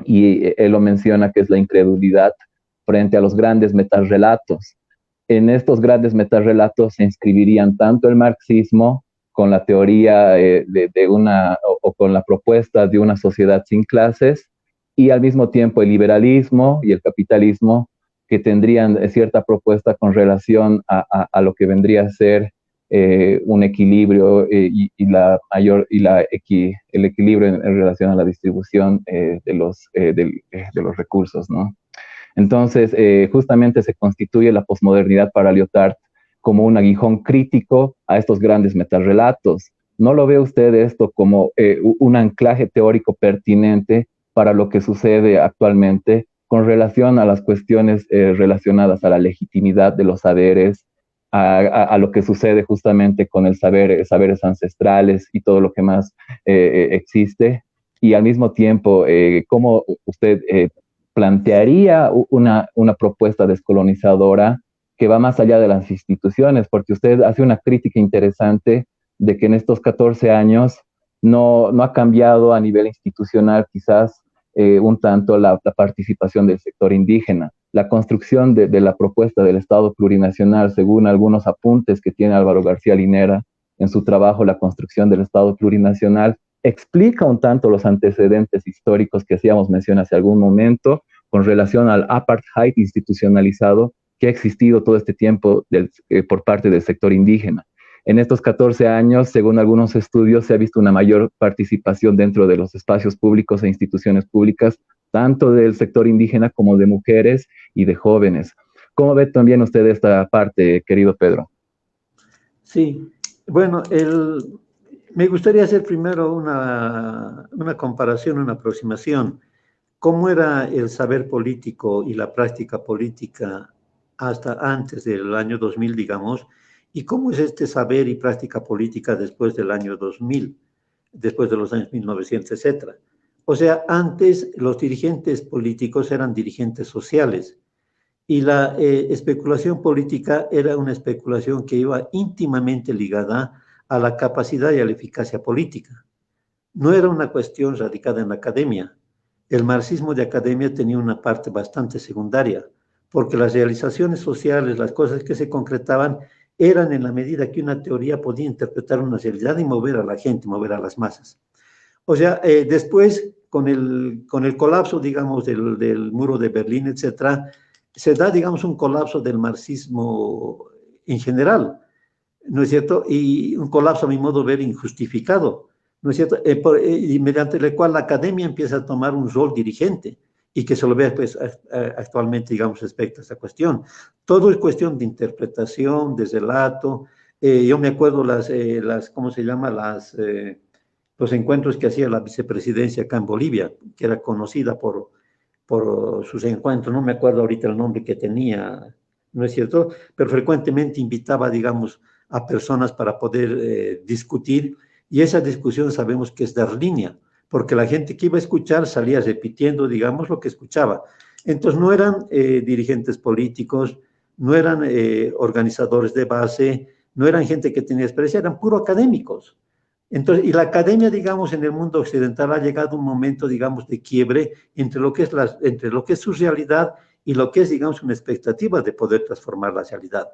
y él lo menciona que es la incredulidad frente a los grandes metarrelatos. En estos grandes metarrelatos se inscribirían tanto el marxismo con la teoría o con la propuesta de una sociedad sin clases, y al mismo tiempo el liberalismo y el capitalismo, que tendrían cierta propuesta con relación a lo que vendría a ser un equilibrio el equilibrio en relación a la distribución de los recursos, ¿no? Entonces, justamente se constituye la posmodernidad para Lyotard como un aguijón crítico a estos grandes metarrelatos. ¿No lo ve usted esto como un anclaje teórico pertinente para lo que sucede actualmente con relación a las cuestiones relacionadas a la legitimidad de los saberes, a lo que sucede justamente con el saberes ancestrales y todo lo que más existe, y al mismo tiempo, cómo usted plantearía una propuesta descolonizadora que va más allá de las instituciones, porque usted hace una crítica interesante de que en estos 14 años no ha cambiado a nivel institucional quizás un tanto la participación del sector indígena. La construcción de la propuesta del Estado plurinacional, según algunos apuntes que tiene Álvaro García Linera en su trabajo La construcción del Estado plurinacional, explica un tanto los antecedentes históricos que hacíamos mención hace algún momento con relación al apartheid institucionalizado que ha existido todo este tiempo por parte del sector indígena. En estos 14 años, según algunos estudios, se ha visto una mayor participación dentro de los espacios públicos e instituciones públicas, tanto del sector indígena como de mujeres y de jóvenes. ¿Cómo ve también usted esta parte, querido Pedro? Sí, bueno, me gustaría hacer primero una comparación, una aproximación. ¿Cómo era el saber político y la práctica política hasta antes del año 2000, digamos? ¿Y cómo es este saber y práctica política después del año 2000, después de los años 1900, etcétera? O sea, antes los dirigentes políticos eran dirigentes sociales y la especulación política era una especulación que iba íntimamente ligada a la capacidad y a la eficacia política. No era una cuestión radicada en la academia. El marxismo de academia tenía una parte bastante secundaria, porque las realizaciones sociales, las cosas que se concretaban, eran en la medida que una teoría podía interpretar una realidad y mover a la gente, mover a las masas. O sea, después, con el colapso, digamos, del muro de Berlín, etcétera, se da, digamos, un colapso del marxismo en general, ¿no es cierto? Y un colapso, a mi modo de ver, injustificado, ¿no es cierto? Y mediante el cual la academia empieza a tomar un rol dirigente y que se lo ve pues, actualmente, digamos, respecto a esta cuestión. Todo es cuestión de interpretación, de relato. Yo me acuerdo ¿cómo se llama? Los encuentros que hacía la vicepresidencia acá en Bolivia, que era conocida por sus encuentros, no me acuerdo ahorita el nombre que tenía, ¿no es cierto? Pero frecuentemente invitaba, digamos, a personas para poder discutir, y esa discusión sabemos que es dar línea, porque la gente que iba a escuchar salía repitiendo, digamos, lo que escuchaba. Entonces no eran dirigentes políticos, no eran organizadores de base, no eran gente que tenía experiencia, eran puro académicos. Entonces, y la academia, digamos, en el mundo occidental ha llegado a un momento, digamos, de quiebre entre lo que es su realidad y lo que es, digamos, una expectativa de poder transformar la realidad.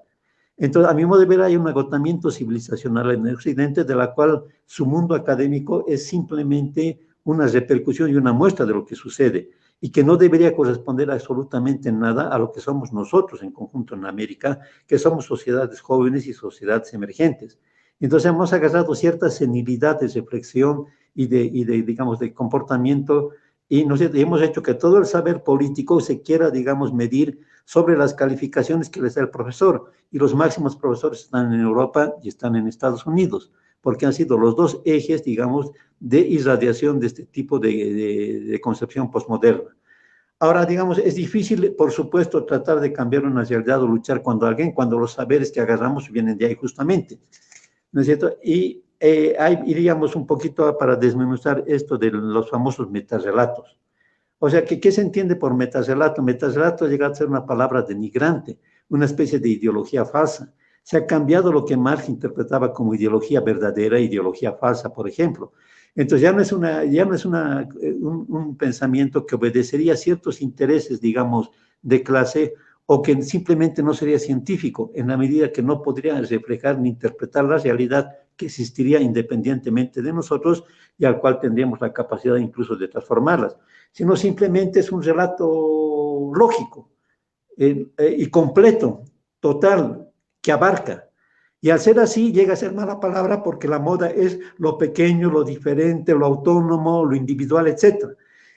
Entonces, a mi modo de ver, hay un agotamiento civilizacional en el Occidente, de la cual su mundo académico es simplemente una repercusión y una muestra de lo que sucede, y que no debería corresponder absolutamente nada a lo que somos nosotros en conjunto en América, que somos sociedades jóvenes y sociedades emergentes. Entonces hemos agarrado cierta senilidad de reflexión y digamos, de comportamiento, y hemos hecho que todo el saber político se quiera, digamos, medir sobre las calificaciones que les da el profesor, y los máximos profesores están en Europa y están en Estados Unidos, porque han sido los dos ejes, digamos, de irradiación de este tipo de concepción postmoderna. Ahora, digamos, es difícil, por supuesto, tratar de cambiar una realidad o luchar cuando los saberes que agarramos vienen de ahí justamente, ¿no es cierto? Y ahí iríamos un poquito para desmenuzar esto de los famosos metarrelatos. O sea, ¿qué se entiende por metarrelato? Metarrelato llega a ser una palabra denigrante, una especie de ideología falsa. Se ha cambiado lo que Marx interpretaba como ideología verdadera e ideología falsa, por ejemplo. Entonces ya no es un pensamiento que obedecería a ciertos intereses, digamos, de clase, o que simplemente no sería científico, en la medida que no podría reflejar ni interpretar la realidad que existiría independientemente de nosotros y al cual tendríamos la capacidad incluso de transformarlas, sino simplemente es un relato lógico y completo, total, que abarca. Y al ser así llega a ser mala palabra porque la moda es lo pequeño, lo diferente, lo autónomo, lo individual, etc.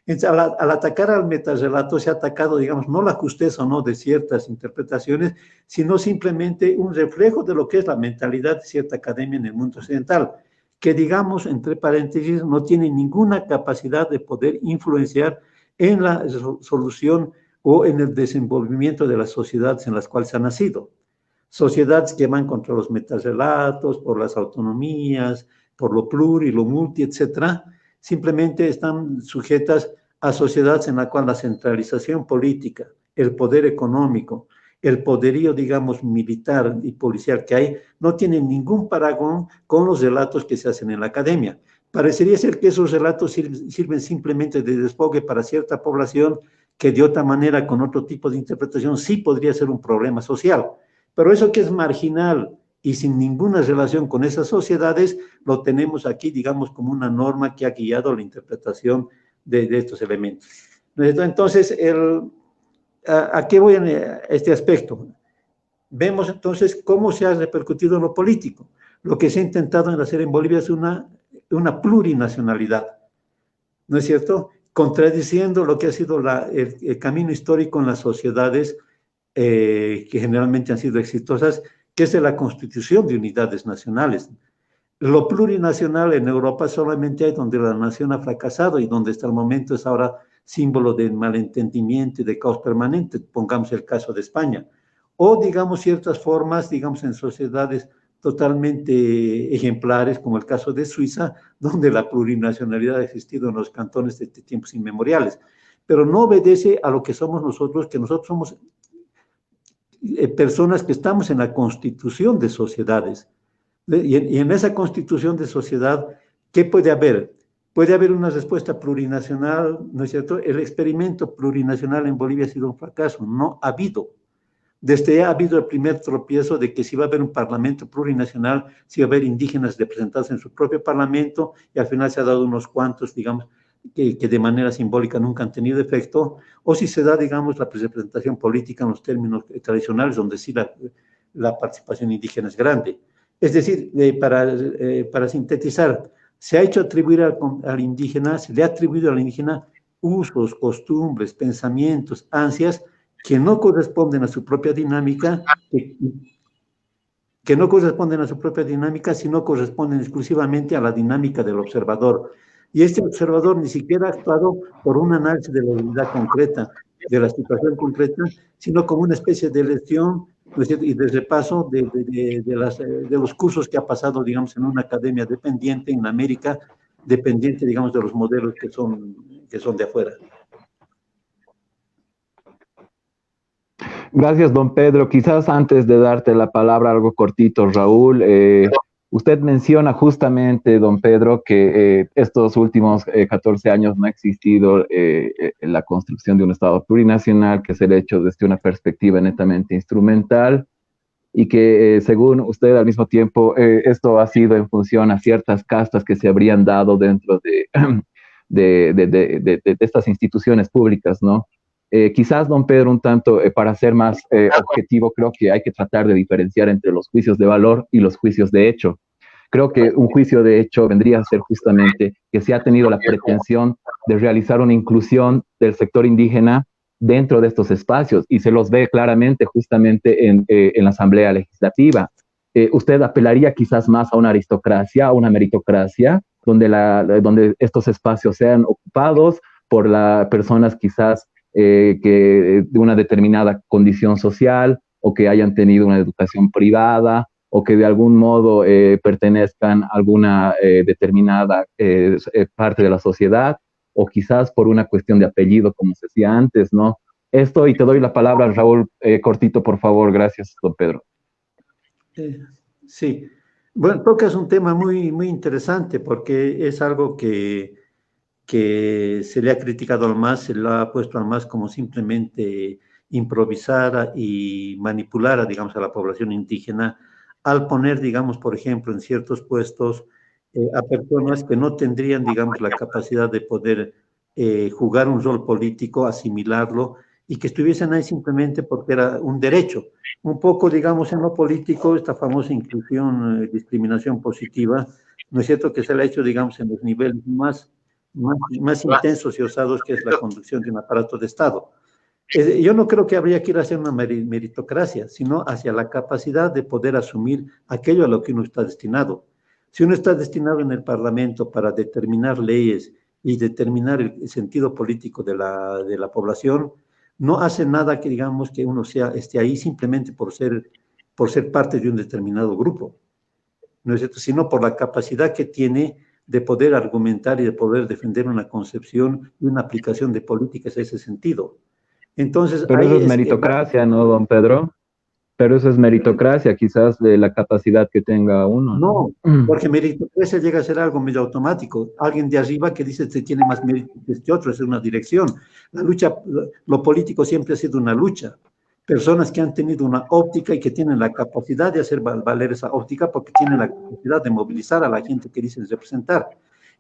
Entonces, al atacar al metarrelato se ha atacado, digamos, no la justeza o no de ciertas interpretaciones, sino simplemente un reflejo de lo que es la mentalidad de cierta academia en el mundo occidental, que, digamos, entre paréntesis, no tiene ninguna capacidad de poder influenciar en la solución o en el desenvolvimiento de las sociedades en las cuales ha nacido. Sociedades que van contra los metarrelatos, por las autonomías, por lo pluri, lo multi, etcétera, simplemente están sujetas a sociedades en las cuales la centralización política, el poder económico, el poderío, digamos, militar y policial que hay, no tienen ningún parangón con los relatos que se hacen en la academia. Parecería ser que esos relatos sirven simplemente de desfogue para cierta población que de otra manera, con otro tipo de interpretación, sí podría ser un problema social. Pero eso que es marginal y sin ninguna relación con esas sociedades, lo tenemos aquí, digamos, como una norma que ha guiado la interpretación de estos elementos. Entonces, ¿a qué voy en este aspecto? Vemos entonces cómo se ha repercutido en lo político. Lo que se ha intentado hacer en Bolivia es una plurinacionalidad, ¿no es cierto? Contradiciendo lo que ha sido el camino histórico en las sociedades que generalmente han sido exitosas, que es de la constitución de unidades nacionales. Lo plurinacional en Europa solamente hay donde la nación ha fracasado y donde hasta el momento es ahora símbolo de malentendimiento y de caos permanente, pongamos el caso de España. O, digamos, ciertas formas, digamos, en sociedades totalmente ejemplares, como el caso de Suiza, donde la plurinacionalidad ha existido en los cantones desde tiempos inmemoriales. Pero no obedece a lo que somos nosotros, que nosotros somos personas que estamos en la constitución de sociedades. Y en esa constitución de sociedad, ¿qué puede haber? Puede haber una respuesta plurinacional, ¿no es cierto? El experimento plurinacional en Bolivia ha sido un fracaso, no ha habido. Desde ya ha habido el primer tropiezo de que si va a haber un parlamento plurinacional, si va a haber indígenas representados en su propio parlamento, y al final se ha dado unos cuantos, digamos, que de manera simbólica nunca han tenido efecto, o si se da, digamos, la representación política en los términos tradicionales, donde sí la participación indígena es grande. Es decir, para sintetizar, se ha hecho atribuir al indígena, se le ha atribuido al indígena usos, costumbres, pensamientos, ansias que no corresponden a su propia dinámica, que no corresponden a su propia dinámica, sino corresponden exclusivamente a la dinámica del observador. Y este observador ni siquiera ha actuado por un análisis de la realidad concreta, de la situación concreta, sino como una especie de lección y de repaso de los cursos que ha pasado, digamos, en una academia dependiente en América, dependiente, digamos, de los modelos que son de afuera. Gracias, don Pedro. Quizás antes de darte la palabra, algo cortito, Raúl. Usted menciona justamente, don Pedro, que estos últimos 14 años no ha existido la construcción de un Estado plurinacional, que es el hecho desde una perspectiva netamente instrumental, y que según usted al mismo tiempo esto ha sido en función a ciertas castas que se habrían dado dentro de estas instituciones públicas, ¿no? Quizás, don Pedro, un tanto, para ser más objetivo, creo que hay que tratar de diferenciar entre los juicios de valor y los juicios de hecho. Creo que un juicio de hecho vendría a ser justamente que se ha tenido la pretensión de realizar una inclusión del sector indígena dentro de estos espacios, y se los ve claramente justamente en la Asamblea Legislativa. ¿Usted apelaría quizás más a una aristocracia, a una meritocracia, donde estos espacios sean ocupados por las personas quizás que de una determinada condición social, o que hayan tenido una educación privada, o que de algún modo pertenezcan a alguna determinada parte de la sociedad, o quizás por una cuestión de apellido, como se decía antes, ¿no? Esto, y te doy la palabra, Raúl, cortito, por favor. Gracias, don Pedro. Sí. Bueno, tocas un tema muy, muy interesante, porque es algo que se le ha criticado al MAS, se lo ha puesto al MAS como simplemente improvisar y manipular, digamos, a la población indígena, al poner, digamos, por ejemplo, en ciertos puestos a personas que no tendrían, digamos, la capacidad de poder jugar un rol político, asimilarlo, y que estuviesen ahí simplemente porque era un derecho. Un poco, digamos, en lo político, esta famosa inclusión, discriminación positiva, ¿no es cierto?, que se le ha hecho, digamos, en los niveles más intensos y osados, que es la conducción de un aparato de Estado. Yo no creo que habría que ir hacia una meritocracia, sino hacia la capacidad de poder asumir aquello a lo que uno está destinado. Si uno está destinado en el Parlamento para determinar leyes y determinar el sentido político de la población, no hace nada que digamos que uno esté ahí simplemente por ser parte de un determinado grupo, ¿no es cierto? Sino por la capacidad que tiene de poder argumentar y de poder defender una concepción y una aplicación de políticas en ese sentido. Entonces, Pero eso ahí es meritocracia, ¿no, don Pedro? Pero eso es meritocracia, quizás de la capacidad que tenga uno, no, ¿no? porque meritocracia llega a ser algo medio automático. Alguien de arriba que dice que tiene más mérito que este otro, es una dirección. La lucha, lo político siempre ha sido una lucha. Personas que han tenido una óptica y que tienen la capacidad de hacer valer esa óptica porque tienen la capacidad de movilizar a la gente que dicen representar.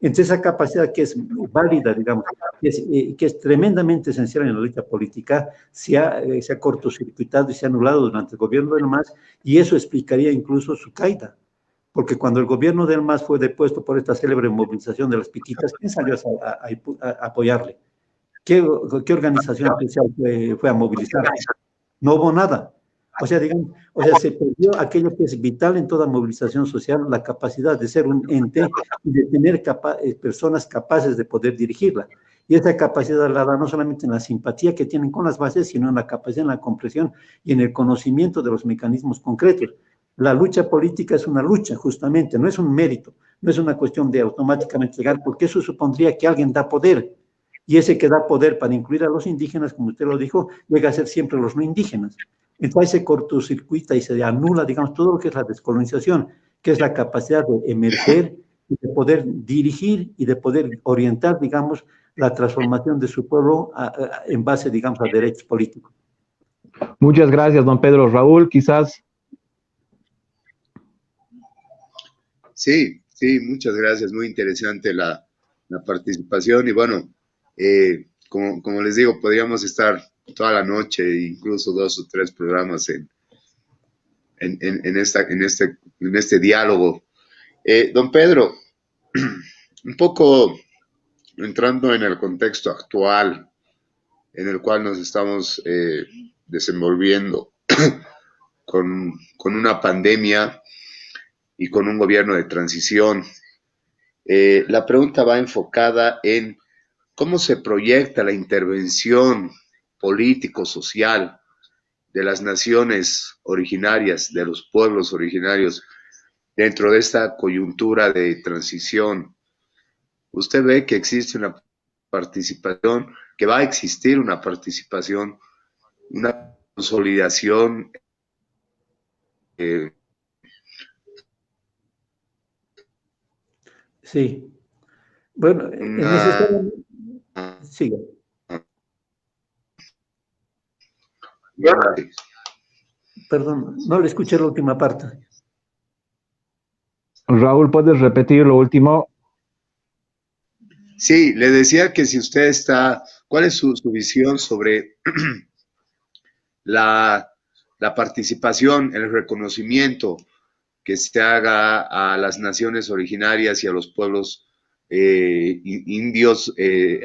Entonces, esa capacidad que es válida, digamos, que es tremendamente esencial en la lucha política, se ha cortocircuitado y se ha anulado durante el gobierno del MAS, y eso explicaría incluso su caída. Porque cuando el gobierno del MAS fue depuesto por esta célebre movilización de las piquitas, ¿quién salió a apoyarle? ¿Qué organización especial fue a movilizar? No hubo nada. O sea, digamos, se perdió aquello que es vital en toda movilización social, la capacidad de ser un ente y de tener personas capaces de poder dirigirla. Y esa capacidad la da no solamente en la simpatía que tienen con las bases, sino en la capacidad, en la comprensión y en el conocimiento de los mecanismos concretos. La lucha política es una lucha, justamente, no es un mérito, no es una cuestión de automáticamente llegar, porque eso supondría que alguien da poder. Y ese que da poder para incluir a los indígenas, como usted lo dijo, llega a ser siempre los no indígenas. Entonces se cortocircuita y se anula, digamos, todo lo que es la descolonización, que es la capacidad de emerger y de poder dirigir y de poder orientar, digamos, la transformación de su pueblo en base, digamos, a derechos políticos. Muchas gracias, don Pedro. Raúl, quizás. Sí, sí, muchas gracias. Muy interesante la participación y bueno, como les digo, podríamos estar toda la noche, incluso 2 o 3 programas en este diálogo. Don Pedro, un poco entrando en el contexto actual en el cual nos estamos desenvolviendo con una pandemia y con un gobierno de transición. La pregunta va enfocada en cómo se proyecta la intervención político-social de las naciones originarias, de los pueblos originarios, dentro de esta coyuntura de transición. Usted ve que existe una participación, que va a existir una participación, una consolidación Sí. Bueno, es necesario. Siga. Perdón, no le escuché la última parte. Raúl, ¿puedes repetir lo último? Sí, le decía que si usted ¿cuál es su visión sobre la participación, el reconocimiento que se haga a las naciones originarias y a los pueblos indios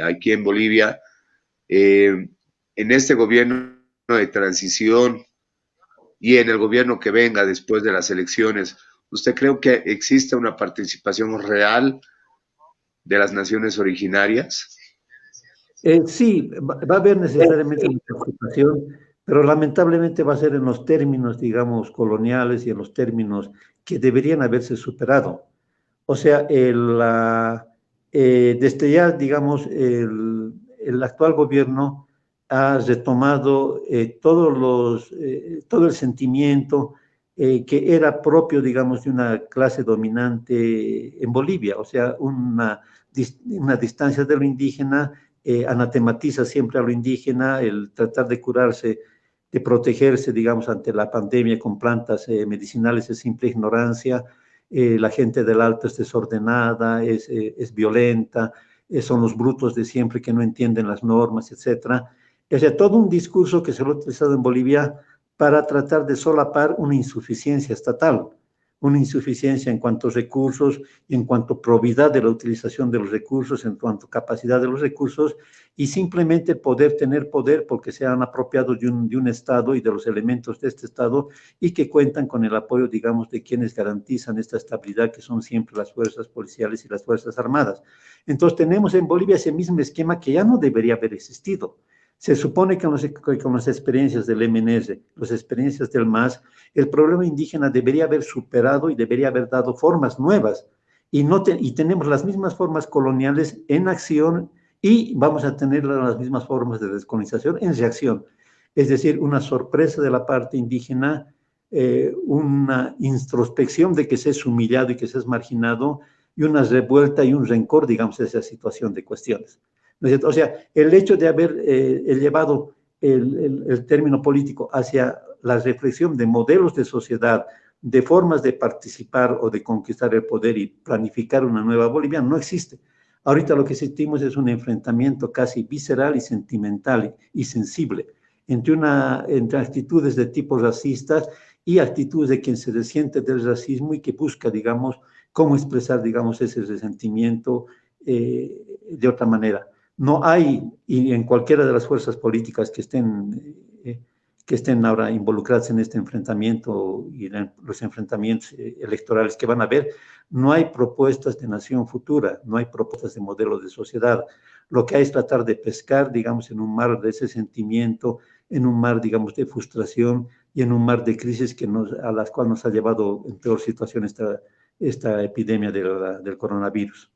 aquí en Bolivia, en este gobierno de transición y en el gobierno que venga después de las elecciones? ¿Usted cree que existe una participación real de las naciones originarias? Sí, va a haber necesariamente una participación, pero lamentablemente va a ser en los términos, digamos, coloniales y en los términos que deberían haberse superado. O sea, desde ya, digamos, el actual gobierno ha retomado todo el sentimiento que era propio, digamos, de una clase dominante en Bolivia, o sea, una distancia de lo indígena, anatematiza siempre a lo indígena, el tratar de curarse, de protegerse, digamos, ante la pandemia con plantas medicinales es simple ignorancia. La gente del alto es desordenada, es violenta, son los brutos de siempre que no entienden las normas, etc. O sea, todo un discurso que se lo ha utilizado en Bolivia para tratar de solapar una insuficiencia estatal, una insuficiencia en cuanto a recursos, en cuanto a probidad de la utilización de los recursos, en cuanto a capacidad de los recursos, y simplemente tener poder porque se han apropiado de un Estado y de los elementos de este Estado y que cuentan con el apoyo, digamos, de quienes garantizan esta estabilidad, que son siempre las fuerzas policiales y las fuerzas armadas. Entonces tenemos en Bolivia ese mismo esquema que ya no debería haber existido. Se supone que con las experiencias del MNR, las experiencias del MAS, el problema indígena debería haber superado y debería haber dado formas nuevas. Y tenemos las mismas formas coloniales en acción y vamos a tener las mismas formas de descolonización en reacción. Es decir, una sorpresa de la parte indígena, una introspección de que se es humillado y que se es marginado, y una revuelta y un rencor, digamos, a esa situación de cuestiones. ¿No es cierto? O sea, el hecho de haber llevado el término político hacia la reflexión de modelos de sociedad, de formas de participar o de conquistar el poder y planificar una nueva Bolivia, no existe. Ahorita lo que sentimos es un enfrentamiento casi visceral y sentimental y sensible entre actitudes de tipo racistas y actitudes de quien se resiente del racismo y que busca, digamos, cómo expresar, digamos, ese resentimiento de otra manera. No hay, y en cualquiera de las fuerzas políticas que estén ahora involucradas en este enfrentamiento y en los enfrentamientos electorales que van a haber, no hay propuestas de nación futura, no hay propuestas de modelos de sociedad. Lo que hay es tratar de pescar, digamos, en un mar de ese sentimiento, en un mar, digamos, de frustración y en un mar de crisis a las cuales nos ha llevado en peor situación esta epidemia del coronavirus.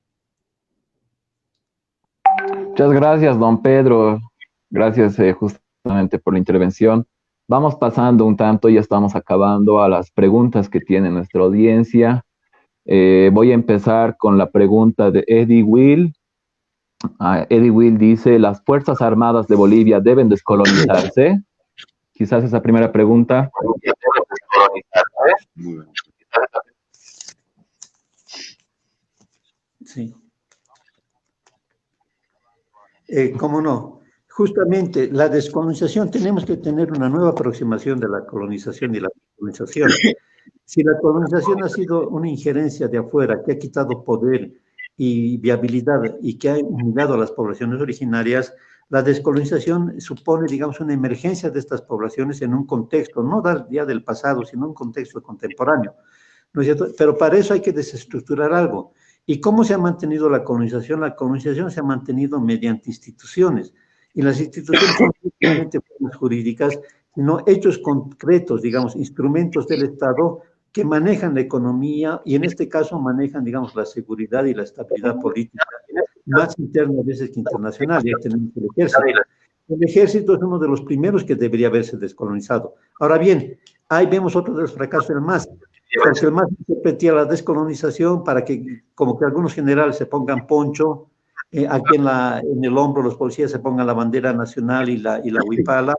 Muchas gracias, don Pedro. Gracias justamente por la intervención. Vamos pasando un tanto, ya estamos acabando a las preguntas que tiene nuestra audiencia. Voy a empezar con la pregunta de Eddie Will. Eddie Will dice, ¿las Fuerzas Armadas de Bolivia deben descolonizarse? Quizás esa primera pregunta. Sí. ¿Cómo no? Justamente la descolonización, tenemos que tener una nueva aproximación de la colonización y la descolonización. Si la colonización ha sido una injerencia de afuera que ha quitado poder y viabilidad y que ha humillado a las poblaciones originarias, la descolonización supone, digamos, una emergencia de estas poblaciones en un contexto, no ya del pasado, sino un contexto contemporáneo, ¿no es cierto? Pero para eso hay que desestructurar algo. ¿Y cómo se ha mantenido la colonización? La colonización se ha mantenido mediante instituciones, y las instituciones son simplemente formas jurídicas, sino hechos concretos, digamos, instrumentos del Estado que manejan la economía y en este caso manejan, digamos, la seguridad y la estabilidad política, más interna a veces que internacional. Ya tenemos el ejército. El ejército es uno de los primeros que debería haberse descolonizado. Ahora bien, ahí vemos otro de los fracasos del MAS, porque el MAS repetía la descolonización para que, como que algunos generales se pongan poncho, aquí en el hombro los policías se pongan la bandera nacional y la huipala,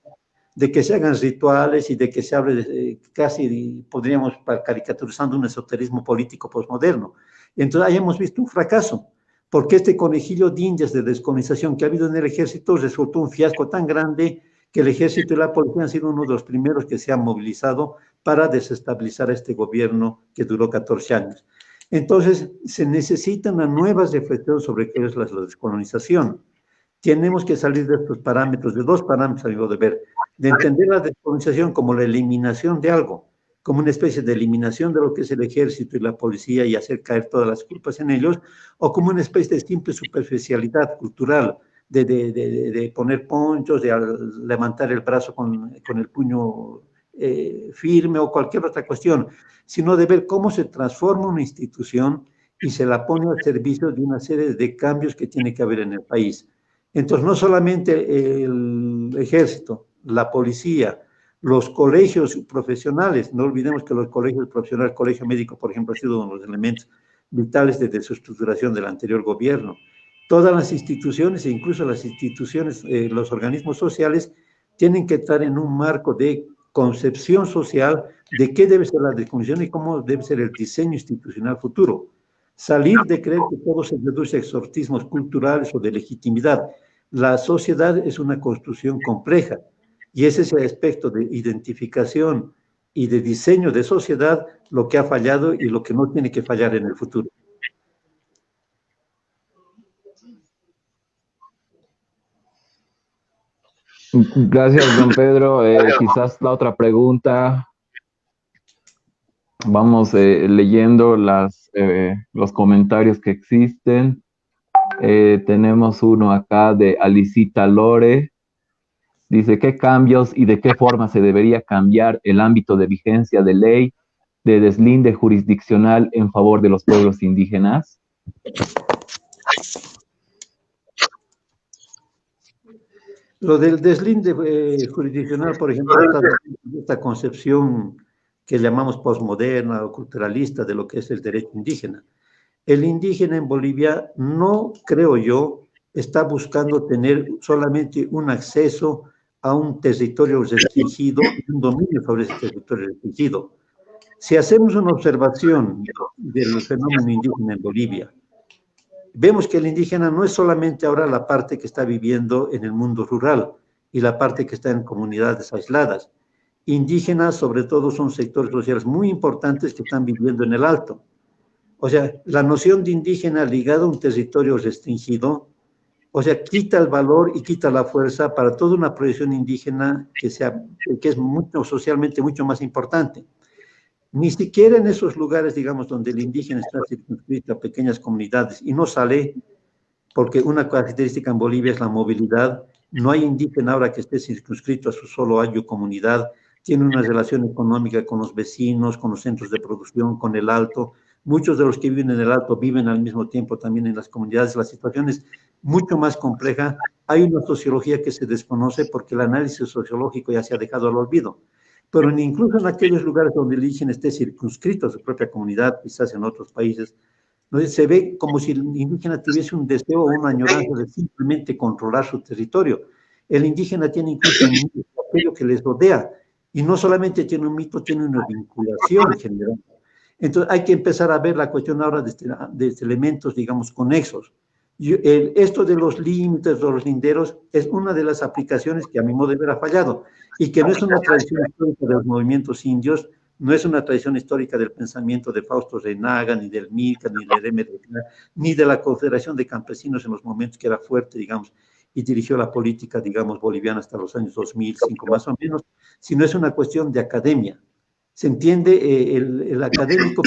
de que se hagan rituales y de que se hable casi, podríamos estar caricaturizando un esoterismo político posmoderno. Entonces ahí hemos visto un fracaso, porque este conejillo de indias de descolonización que ha habido en el ejército resultó un fiasco tan grande que el ejército y la policía han sido uno de los primeros que se han movilizado para desestabilizar este gobierno que duró 14 años. Entonces, se necesita una nueva reflexión sobre qué es la descolonización. Tenemos que salir de estos parámetros, de dos parámetros, a mi modo de ver, de entender la descolonización como la eliminación de algo, como una especie de eliminación de lo que es el ejército y la policía y hacer caer todas las culpas en ellos, o como una especie de simple superficialidad cultural, de poner ponchos, de levantar el brazo con el puño firme o cualquier otra cuestión, sino de ver cómo se transforma una institución y se la pone al servicio de una serie de cambios que tiene que haber en el país. Entonces, no solamente el ejército, la policía, los colegios profesionales, no olvidemos que los colegios profesionales, el colegio médico, por ejemplo, ha sido uno de los elementos vitales de su estructuración del anterior gobierno. Todas las instituciones, e incluso las instituciones, los organismos sociales, tienen que estar en un marco de concepción social de qué debe ser la descolonización y cómo debe ser el diseño institucional futuro. Salir de creer que todo se reduce a exorcismos culturales o de legitimidad. La sociedad es una construcción compleja y es ese aspecto de identificación y de diseño de sociedad lo que ha fallado y lo que no tiene que fallar en el futuro. Gracias, don Pedro. Quizás la otra pregunta. Vamos leyendo los comentarios que existen. Tenemos uno acá de Alicita Lore. Dice, ¿qué cambios y de qué forma se debería cambiar el ámbito de vigencia de ley de deslinde jurisdiccional en favor de los pueblos indígenas? Lo del deslinde jurisdiccional, por ejemplo, está en esta concepción que llamamos posmoderna o culturalista de lo que es el derecho indígena. El indígena en Bolivia no, creo yo, está buscando tener solamente un acceso a un territorio restringido y un dominio sobre ese territorio restringido. Si hacemos una observación del fenómeno indígena en Bolivia, vemos que el indígena no es solamente ahora la parte que está viviendo en el mundo rural y la parte que está en comunidades aisladas. Indígenas, sobre todo, son sectores sociales muy importantes que están viviendo en el alto. O sea, la noción de indígena ligada a un territorio restringido, o sea, quita el valor y quita la fuerza para toda una proyección indígena que es socialmente mucho más importante. Ni siquiera en esos lugares, digamos, donde el indígena está circunscrito a pequeñas comunidades y no sale, porque una característica en Bolivia es la movilidad. No hay indígena ahora que esté circunscrito a su solo ayo comunidad, tiene una relación económica con los vecinos, con los centros de producción, con el alto. Muchos de los que viven en el alto viven al mismo tiempo también en las comunidades. La situación es mucho más compleja. Hay una sociología que se desconoce porque el análisis sociológico ya se ha dejado al olvido. Pero incluso en aquellos lugares donde el indígena esté circunscrito a su propia comunidad, quizás en otros países, se ve como si el indígena tuviese un deseo o una añoranza de simplemente controlar su territorio. El indígena tiene incluso un mito, aquello que les rodea, y no solamente tiene un mito, tiene una vinculación en general. Entonces hay que empezar a ver la cuestión ahora de elementos, digamos, conexos. Esto de los límites, de los linderos, es una de las aplicaciones que a mi modo de ver ha fallado, y que no es una tradición histórica de los movimientos indios, no es una tradición histórica del pensamiento de Fausto Reinaga, ni del Milca, ni del MDK, ni de la Confederación de Campesinos en los momentos que era fuerte, digamos, y dirigió la política, digamos, boliviana hasta los años 2005 más o menos, sino es una cuestión de academia. Se entiende, el académico,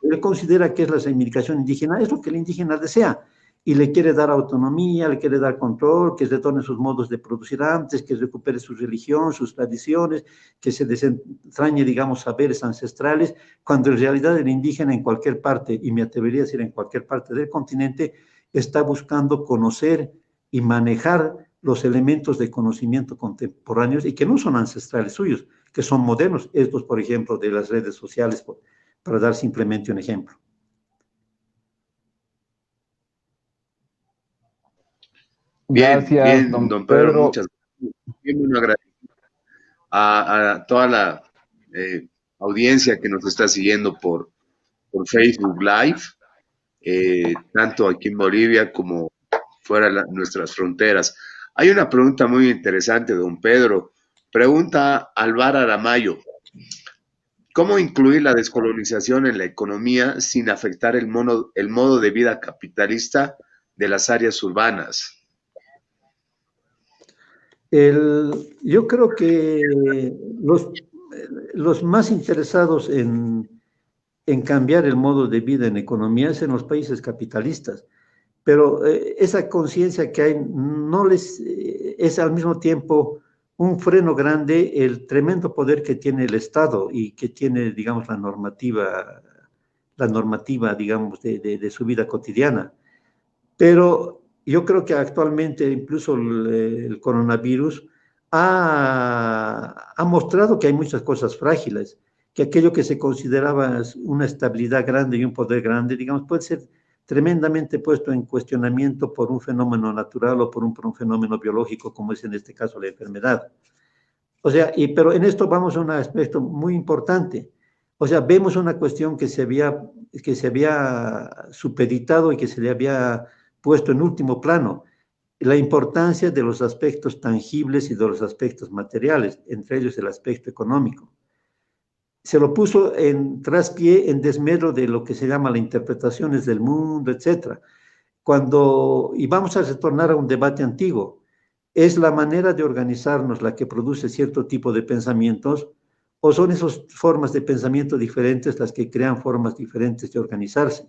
él considera que es la reivindicación indígena, es lo que el indígena desea, y le quiere dar autonomía, le quiere dar control, que retorne sus modos de producir antes, que recupere su religión, sus tradiciones, que se desentrañe, digamos, saberes ancestrales, cuando en realidad el indígena en cualquier parte, y me atrevería a decir en cualquier parte del continente, está buscando conocer y manejar los elementos de conocimiento contemporáneos y que no son ancestrales suyos, que son modernos, estos, por ejemplo, de las redes sociales, para dar simplemente un ejemplo. Gracias, bien, don Pedro, muchas gracias. Bien, un agradecimiento a toda la audiencia que nos está siguiendo por Facebook Live, tanto aquí en Bolivia como fuera de nuestras fronteras. Hay una pregunta muy interesante, don Pedro. Pregunta Alvar Aramayo. ¿Cómo incluir la descolonización en la economía sin afectar el modo de vida capitalista de las áreas urbanas? Yo creo que los más interesados en cambiar el modo de vida en economía es en los países capitalistas, pero esa conciencia que hay no les es al mismo tiempo un freno grande el tremendo poder que tiene el Estado y que tiene, digamos, la normativa, digamos, de su vida cotidiana. Pero yo creo que actualmente incluso el coronavirus ha mostrado que hay muchas cosas frágiles, que aquello que se consideraba una estabilidad grande y un poder grande, digamos, puede ser tremendamente puesto en cuestionamiento por un fenómeno natural o por un fenómeno biológico, como es en este caso la enfermedad. O sea, pero en esto vamos a un aspecto muy importante. O sea, vemos una cuestión que se había supeditado y que se le había puesto en último plano, la importancia de los aspectos tangibles y de los aspectos materiales, entre ellos el aspecto económico. Se lo puso en traspié, en desmedro de lo que se llama las interpretaciones del mundo, etc. Y vamos a retornar a un debate antiguo, ¿es la manera de organizarnos la que produce cierto tipo de pensamientos o son esas formas de pensamiento diferentes las que crean formas diferentes de organizarse?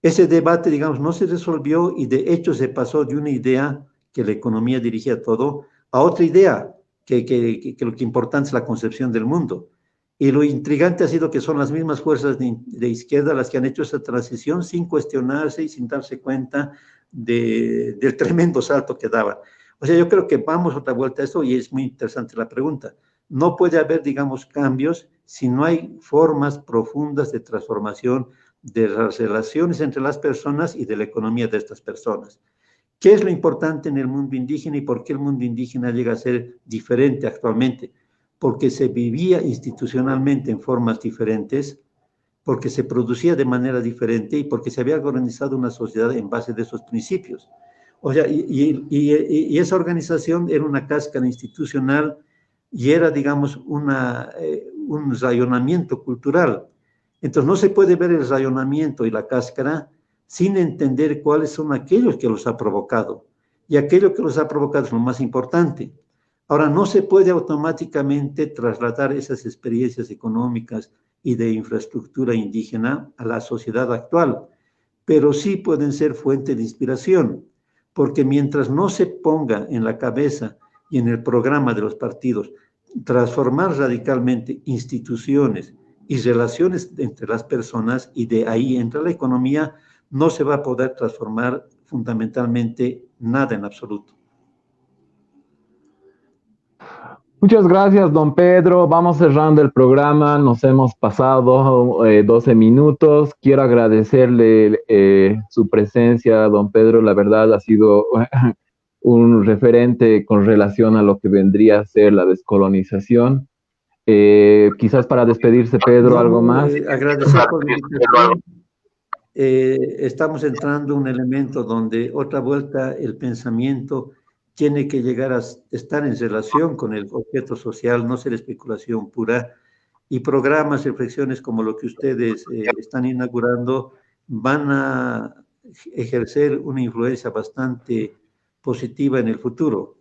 Ese debate, digamos, no se resolvió y de hecho se pasó de una idea que la economía dirigía todo a otra idea, que lo que importa es la concepción del mundo. Y lo intrigante ha sido que son las mismas fuerzas de izquierda las que han hecho esa transición sin cuestionarse y sin darse cuenta del tremendo salto que daban. O sea, yo creo que vamos otra vuelta a esto y es muy interesante la pregunta. No puede haber, digamos, cambios si no hay formas profundas de transformación de las relaciones entre las personas y de la economía de estas personas. ¿Qué es lo importante en el mundo indígena y por qué el mundo indígena llega a ser diferente actualmente? Porque se vivía institucionalmente en formas diferentes, porque se producía de manera diferente y porque se había organizado una sociedad en base de esos principios. O sea, y esa organización era una cáscara institucional y era, digamos, un rayonamiento cultural. Entonces, no se puede ver el rayonamiento y la cáscara sin entender cuáles son aquellos que los ha provocado. Y aquello que los ha provocado es lo más importante. Ahora, no se puede automáticamente trasladar esas experiencias económicas y de infraestructura indígena a la sociedad actual, pero sí pueden ser fuente de inspiración, porque mientras no se ponga en la cabeza y en el programa de los partidos transformar radicalmente instituciones y relaciones entre las personas, y de ahí entra la economía, no se va a poder transformar fundamentalmente nada en absoluto. Muchas gracias, don Pedro. Vamos cerrando el programa. Nos hemos pasado 12 minutos. Quiero agradecerle su presencia, don Pedro. La verdad ha sido un referente con relación a lo que vendría a ser la descolonización. Quizás para despedirse, Pedro, ¿algo más? Agradecer por la invitación. Estamos entrando en un elemento donde otra vuelta el pensamiento tiene que llegar a estar en relación con el objeto social, no ser especulación pura, y programas, reflexiones como lo que ustedes están inaugurando van a ejercer una influencia bastante positiva en el futuro.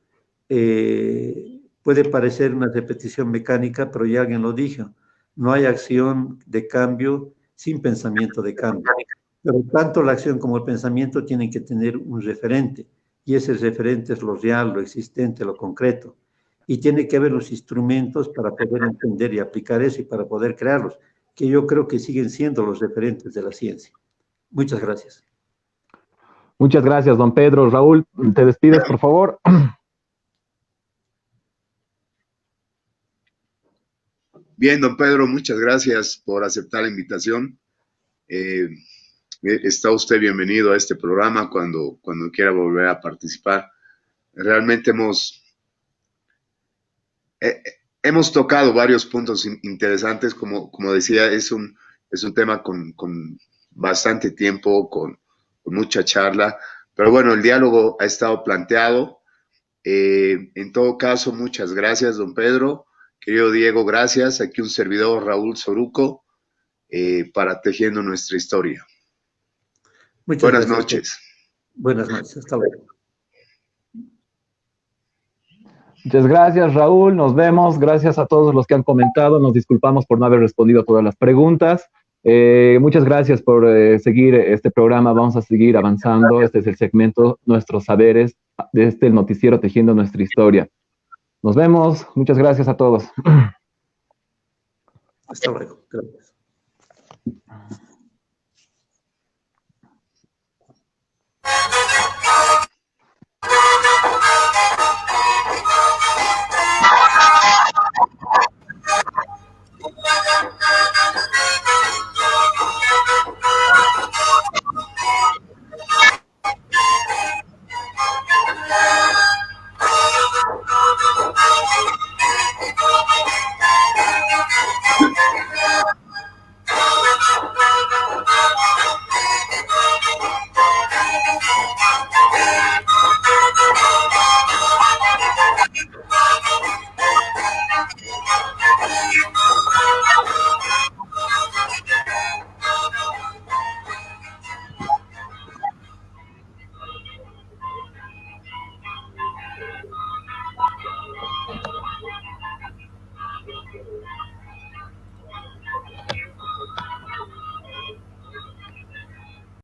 Puede parecer una repetición mecánica, pero ya alguien lo dijo, no hay acción de cambio sin pensamiento de cambio. Pero tanto la acción como el pensamiento tienen que tener un referente, y ese referente es lo real, lo existente, lo concreto. Y tiene que haber los instrumentos para poder entender y aplicar eso y para poder crearlos, que yo creo que siguen siendo los referentes de la ciencia. Muchas gracias. Muchas gracias, don Pedro. Raúl, ¿te despides, por favor? Bien, don Pedro, muchas gracias por aceptar la invitación. Está usted bienvenido a este programa cuando quiera volver a participar. Realmente hemos tocado varios puntos interesantes, como decía, es un tema con bastante tiempo, con mucha charla, pero bueno, el diálogo ha estado planteado. En todo caso, muchas gracias, don Pedro. Querido Diego, gracias. Aquí un servidor, Raúl Soruco, para Tejiendo Nuestra Historia. Buenas noches. Buenas noches, hasta luego. Muchas gracias, Raúl. Nos vemos. Gracias a todos los que han comentado. Nos disculpamos por no haber respondido a todas las preguntas. Muchas gracias por seguir este programa. Vamos a seguir avanzando. Este es el segmento Nuestros Saberes, de el noticiero Tejiendo Nuestra Historia. Nos vemos. Muchas gracias a todos. Hasta luego. Gracias.